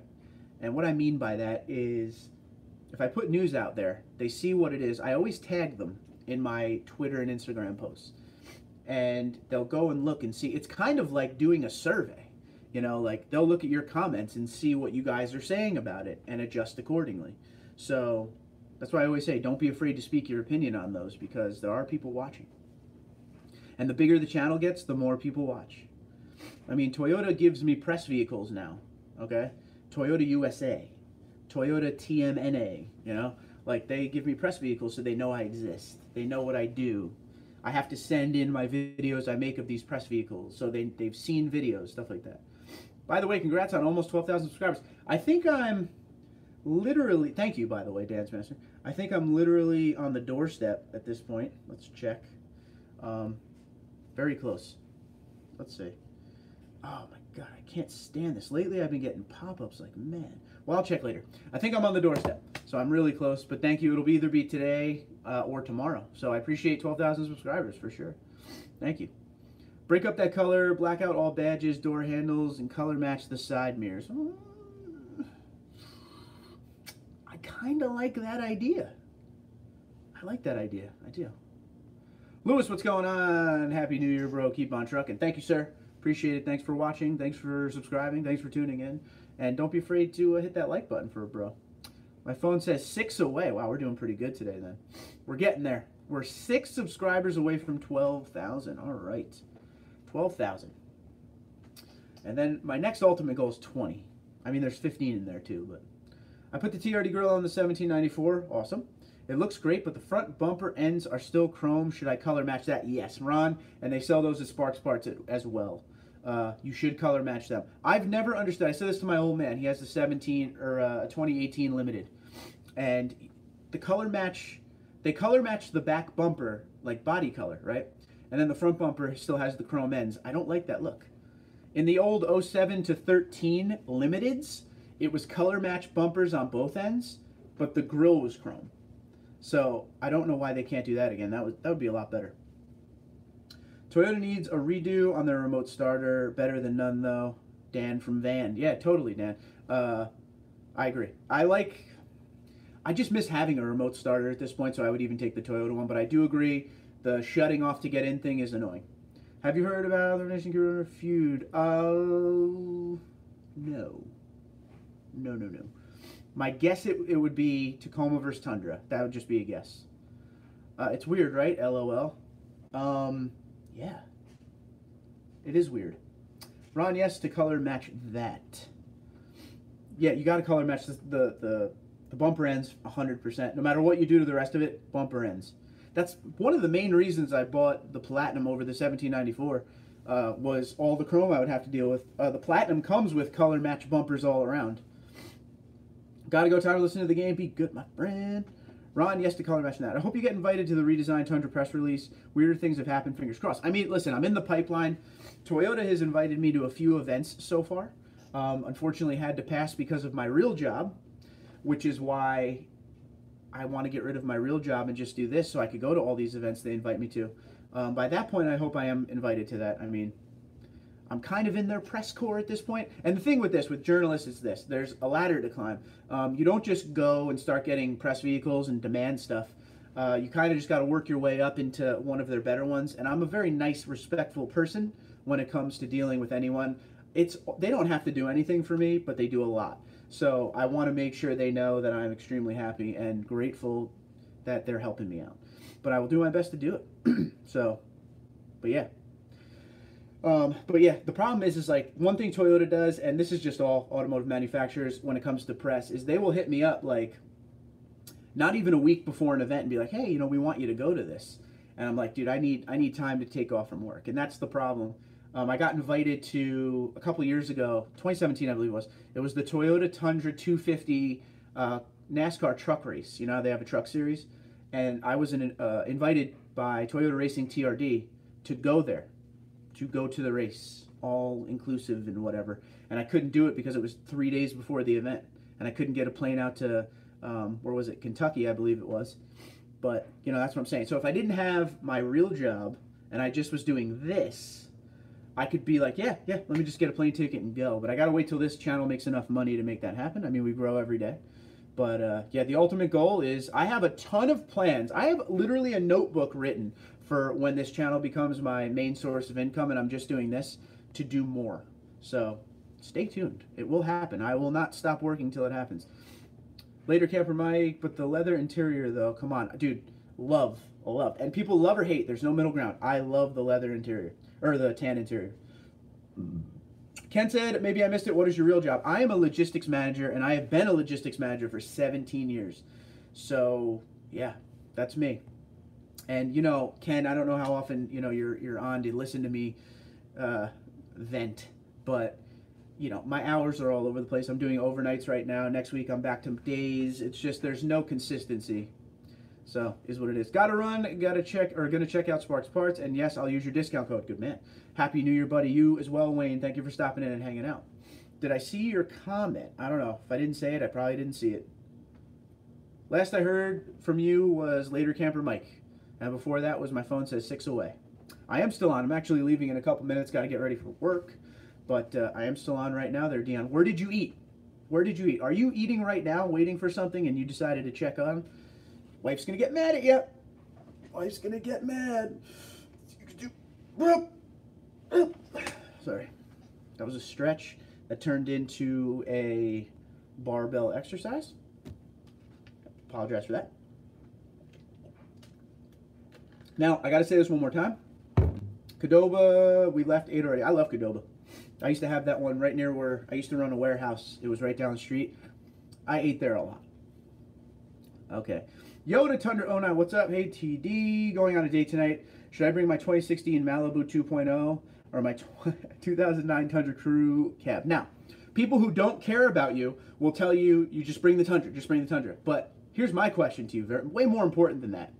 And what I mean by that is, if I put news out there, they see what it is. I always tag them in my Twitter and Instagram posts. And they'll go and look and see. It's kind of like doing a survey. You know, like they'll look at your comments and see what you guys are saying about it and adjust accordingly. So that's why I always say, don't be afraid to speak your opinion on those, because there are people watching. And the bigger the channel gets, the more people watch. I mean, Toyota gives me press vehicles now, okay? Toyota USA, Toyota TMNA, you know? Like, they give me press vehicles so they know I exist. They know what I do. I have to send in my videos I make of these press vehicles, so they've seen videos, stuff like that. By the way, congrats on almost 12,000 subscribers. I think I'm literally, thank you, by the way, Dance Master. I think I'm literally on the doorstep at this point. Let's check. Very close. Let's see. Oh my God, I can't stand this. Lately, I've been getting pop-ups like, man. Well, I'll check later. I think I'm on the doorstep, so I'm really close. But thank you. It'll either be today or tomorrow. So I appreciate 12,000 subscribers for sure. Thank you. Break up that color, black out all badges, door handles, and color match the side mirrors. I kind of like that idea. I like that idea. I do. Lewis, what's going on? Happy New Year, bro. Keep on trucking. Thank you, sir. Appreciate it. Thanks for watching. Thanks for subscribing. Thanks for tuning in. And don't be afraid to hit that like button for a bro. My phone says 6 away. Wow, we're doing pretty good today then. We're getting there. We're 6 subscribers away from 12,000. All right. 12,000. And then my next ultimate goal is 20. I mean, there's 15 in there too, but I put the TRD grill on the 1794. Awesome. It looks great, but the front bumper ends are still chrome. Should I color match that? Yes, Ron. And they sell those as Sparks parts as well. You should color match them. I've never understood. I said this to my old man. He has the 2018 Limited, and the color match. They color match the back bumper like body color, right? And then the front bumper still has the chrome ends. I don't like that look. In the old 07 to 13 Limiteds, it was color match bumpers on both ends, but the grill was chrome. So I don't know why they can't do that again. That would be a lot better. Toyota needs a redo on their remote starter. Better than none, though. Dan from Van. Yeah, totally, Dan. I agree. I just miss having a remote starter at this point, so I would even take the Toyota one. But I do agree, the shutting off to get in thing is annoying. Have you heard about the Nation Corona feud? No. No. My guess it would be Tacoma versus Tundra. That would just be a guess. It's weird, right? LOL. Yeah. It is weird. Ron, yes, to color match that. Yeah, you got to color match the bumper ends 100%. No matter what you do to the rest of it, bumper ends. That's one of the main reasons I bought the Platinum over the 1794, was all the chrome I would have to deal with. The Platinum comes with color match bumpers all around. Gotta go time to listen to the game. Be good, my friend. Ron, yes to color match that. I hope you get invited to the redesigned Tundra press release. Weirder things have happened, fingers crossed. I mean, listen, I'm in the pipeline. Toyota has invited me to a few events so far. Unfortunately, had to pass because of my real job, which is why I want to get rid of my real job and just do this so I could go to all these events they invite me to. By that point, I hope I am invited to that. I mean, I'm kind of in their press corps at this point. And the thing with this, with journalists, is this. There's a ladder to climb. You don't just go and start getting press vehicles and demand stuff. You kind of just got to work your way up into one of their better ones. And I'm a very nice, respectful person when it comes to dealing with anyone. They don't have to do anything for me, but they do a lot. So I want to make sure they know that I'm extremely happy and grateful that they're helping me out. But I will do my best to do it. But yeah. The problem is like one thing Toyota does, and this is just all automotive manufacturers when it comes to press, is they will hit me up like not even a week before an event and be like, hey, we want you to go to this. And I'm like, dude, I need time to take off from work. And that's the problem. I got invited to, a couple years ago, 2017 I believe it was. It was the Toyota Tundra 250 NASCAR truck race. You know how they have a truck series? And I was invited by Toyota Racing TRD to go there, to go to the race, all inclusive and whatever. And I couldn't do it because it was 3 days before the event. And I couldn't get a plane out to, where was it? Kentucky, I believe it was. But, that's what I'm saying. So if I didn't have my real job and I just was doing this, I could be like, yeah, let me just get a plane ticket and go. But I got to wait till this channel makes enough money to make that happen. I mean, we grow every day. But, yeah, the ultimate goal is I have a ton of plans. I have literally a notebook written for when this channel becomes my main source of income and I'm just doing this to do more. So stay tuned. It will happen. I will not stop working until it happens. Later, Camper Mike, but the leather interior, though, come on. Dude, love. And people love or hate. There's no middle ground. I love the leather interior. Or the tan interior. Ken said, maybe I missed it. What is your real job? I am a logistics manager, and I have been a logistics manager for 17 years. So, yeah, that's me. And, Ken, I don't know how often, you're on to listen to me vent. But, my hours are all over the place. I'm doing overnights right now. Next week, I'm back to days. It's just there's no consistency. So, is what it is. Gotta run, gonna check out Sparks Parts, and yes, I'll use your discount code. Good man. Happy New Year, buddy. You as well, Wayne. Thank you for stopping in and hanging out. Did I see your comment? I don't know. If I didn't say it, I probably didn't see it. Last I heard from you was Later Camper Mike. And before that was my phone says 6 away. I am still on. I'm actually leaving in a couple minutes. Got to get ready for work. But I am still on right now there, Dion. Where did you eat? Where did you eat? Are you eating right now, waiting for something, and you decided to check on? Wife's going to get mad at you. Wife's going to get mad. Sorry. That was a stretch that turned into a barbell exercise. Apologize for that. Now, I got to say this one more time. Qdoba, we left 8 already. I love Qdoba. I used to have that one right near where I used to run a warehouse. It was right down the street. I ate there a lot. Okay. Yoda Tundra 09, what's up? Hey, TD, going on a date tonight. Should I bring my 2016 Malibu 2.0 or my 2009 Tundra Crew cab? Now, people who don't care about you will tell you, you just bring the Tundra, just bring the Tundra. But here's my question to you, way more important than that.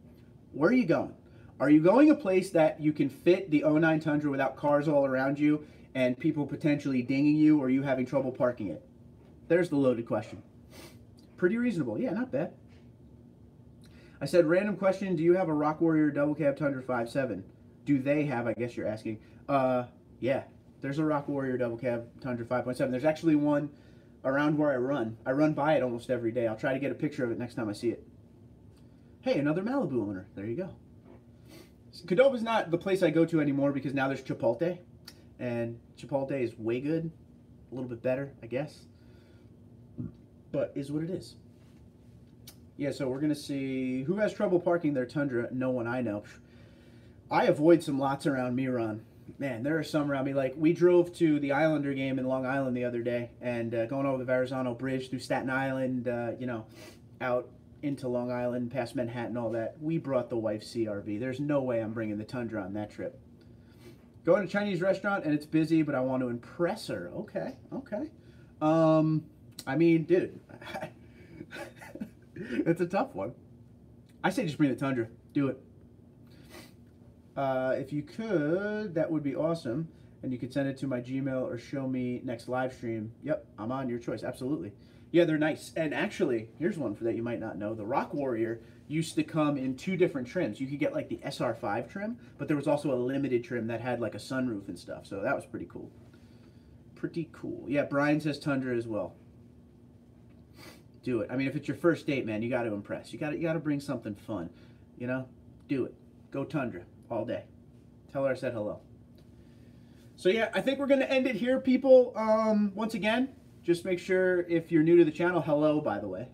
Where are you going? Are you going a place that you can fit the 09 Tundra without cars all around you and people potentially dinging you, or are you having trouble parking it? There's the loaded question. Pretty reasonable. Yeah, not bad. I said, random question, do you have a Rock Warrior double cab Tundra 5.7? Do they have, I guess you're asking. Yeah. There's a Rock Warrior double cab Tundra 5.7. There's actually one around where I run. I run by it almost every day. I'll try to get a picture of it next time I see it. Hey, another Malibu owner. There you go. Cordova's not the place I go to anymore because now there's Chipotle. And Chipotle is way good. A little bit better, I guess. But is what it is. Yeah, so we're going to see who has trouble parking their Tundra. No one I know. I avoid some lots around me, Ron. Man, there are some around me. Like, we drove to the Islander game in Long Island the other day, and going over the Verrazano Bridge through Staten Island, you know, out into Long Island, past Manhattan, all that. We brought the wife's CRV. There's no way I'm bringing the Tundra on that trip. Going to a Chinese restaurant, and it's busy, but I want to impress her. Okay, okay. I mean, dude, it's a tough one. I say just bring the Tundra. Do it. If you could, that would be awesome. And you could send it to my Gmail or show me next live stream. Yep, I'm on, your choice. Absolutely. Yeah, they're nice. And actually, here's one for that you might not know. The Rock Warrior used to come in 2 different trims. You could get like the SR5 trim, but there was also a limited trim that had like a sunroof and stuff. So that was pretty cool. Pretty cool. Yeah, Brian says Tundra as well. Do it. I mean, if it's your first date, man, you got to impress. You got to bring something fun. You know, do it. Go Tundra all day. Tell her I said hello. So yeah, I think we're going to end it here, people. Once again, just make sure if you're new to the channel, hello, by the way.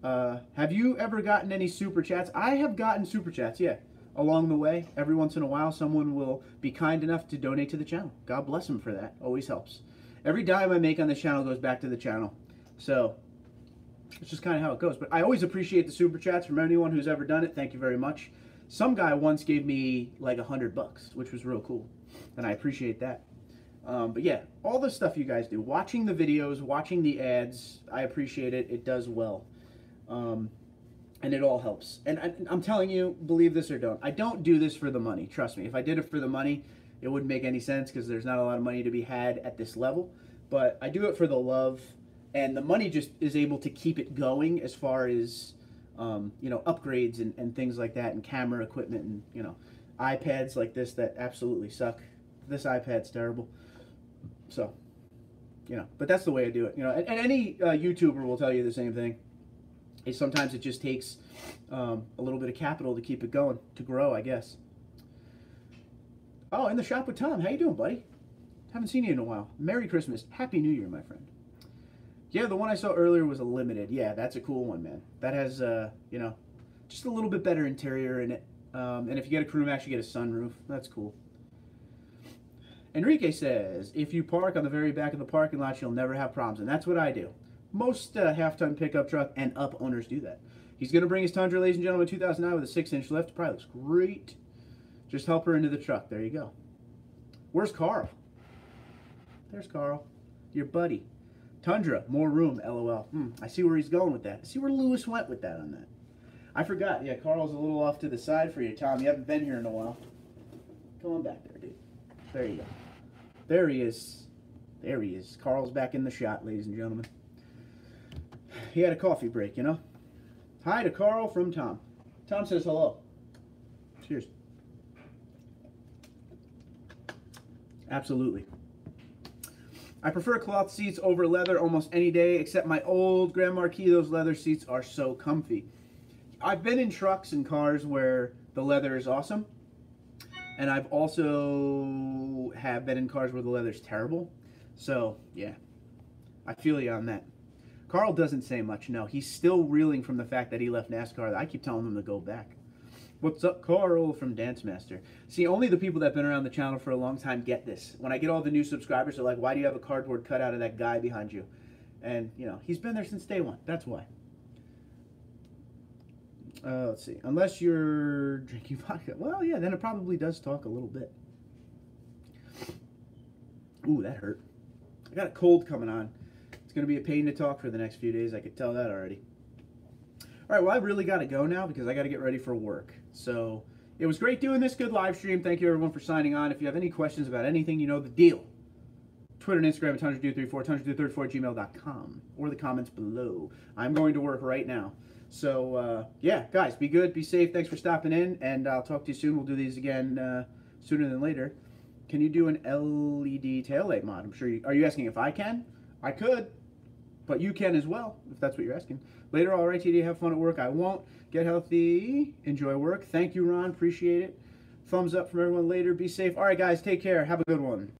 Have you ever gotten any super chats? I have gotten super chats, yeah. Along the way, every once in a while, someone will be kind enough to donate to the channel. God bless them for that. Always helps. Every dime I make on this channel goes back to the channel. So it's just kind of how it goes. But I always appreciate the super chats from anyone who's ever done it. Thank you very much. Some guy once gave me like $100, which was real cool. And I appreciate that. But yeah, all the stuff you guys do. Watching the videos, watching the ads, I appreciate it. It does well. And it all helps. And I'm telling you, believe this or don't, I don't do this for the money. Trust me. If I did it for the money, it wouldn't make any sense because there's not a lot of money to be had at this level. But I do it for the love. And the money just is able to keep it going as far as, you know, upgrades and things like that, and camera equipment, and, you know, iPads like this that absolutely suck. This iPad's terrible. So, you know, but that's the way I do it. You know, and any YouTuber will tell you the same thing. Sometimes it just takes a little bit of capital to keep it going, to grow, I guess. Oh, in the shop with Tom. How you doing, buddy? Haven't seen you in a while. Merry Christmas. Happy New Year, my friend. Yeah, the one I saw earlier was a limited. Yeah, that's a cool one, man. That has, you know, just a little bit better interior in it. And if you get a crew max, you get a sunroof. That's cool. Enrique says, if you park on the very back of the parking lot, you'll never have problems. And that's what I do. Most half-ton pickup truck and up owners do that. He's going to bring his Tundra, ladies and gentlemen, 2009 with a 6-inch lift. Probably looks great. Just help her into the truck. There you go. Where's Carl? There's Carl. Your buddy. Tundra, more room, LOL. I see where he's going with that. I see where Lewis went with that on that. I forgot. Yeah, Carl's a little off to the side for you, Tom. You haven't been here in a while. Come on back there, dude. There you go. There he is. There he is. Carl's back in the shot, ladies and gentlemen. He had a coffee break, you know. Hi to Carl from Tom. Tom says hello. Cheers. Absolutely. I prefer cloth seats over leather almost any day, except my old Grand Marquis. Those leather seats are so comfy. I've been in trucks and cars where the leather is awesome. And I've also been in cars where the leather's terrible. So, yeah. I feel you on that. Carl doesn't say much, no. He's still reeling from the fact that he left NASCAR. I keep telling him to go back. What's up, Carl from Dance Master? See, only the people that have been around the channel for a long time get this. When I get all the new subscribers, they're like, why do you have a cardboard cutout of that guy behind you? And, you know, he's been there since day one. That's why. Let's see. Unless you're drinking vodka. Well, yeah, then it probably does talk a little bit. Ooh, that hurt. I got a cold coming on. It's going to be a pain to talk for the next few days. I could tell that already. All right, well, I really got to go now because I got to get ready for work. So it was great doing this. Good live stream. Thank you, everyone, for signing on. If you have any questions about anything, you know the deal. Twitter and Instagram at TundraDude34, TundraDude34@gmail.com, or the comments below. I'm going to work right now. So, yeah, guys, be good, be safe. Thanks for stopping in, and I'll talk to you soon. We'll do these again sooner than later. Can you do an LED taillight mod? I'm sure you... Are you asking if I can? I could, but you can as well, if that's what you're asking. Later, all right, TD, have fun at work. I won't. Get healthy. Enjoy work. Thank you, Ron. Appreciate it. Thumbs up from everyone later. Be safe. All right, guys, take care. Have a good one.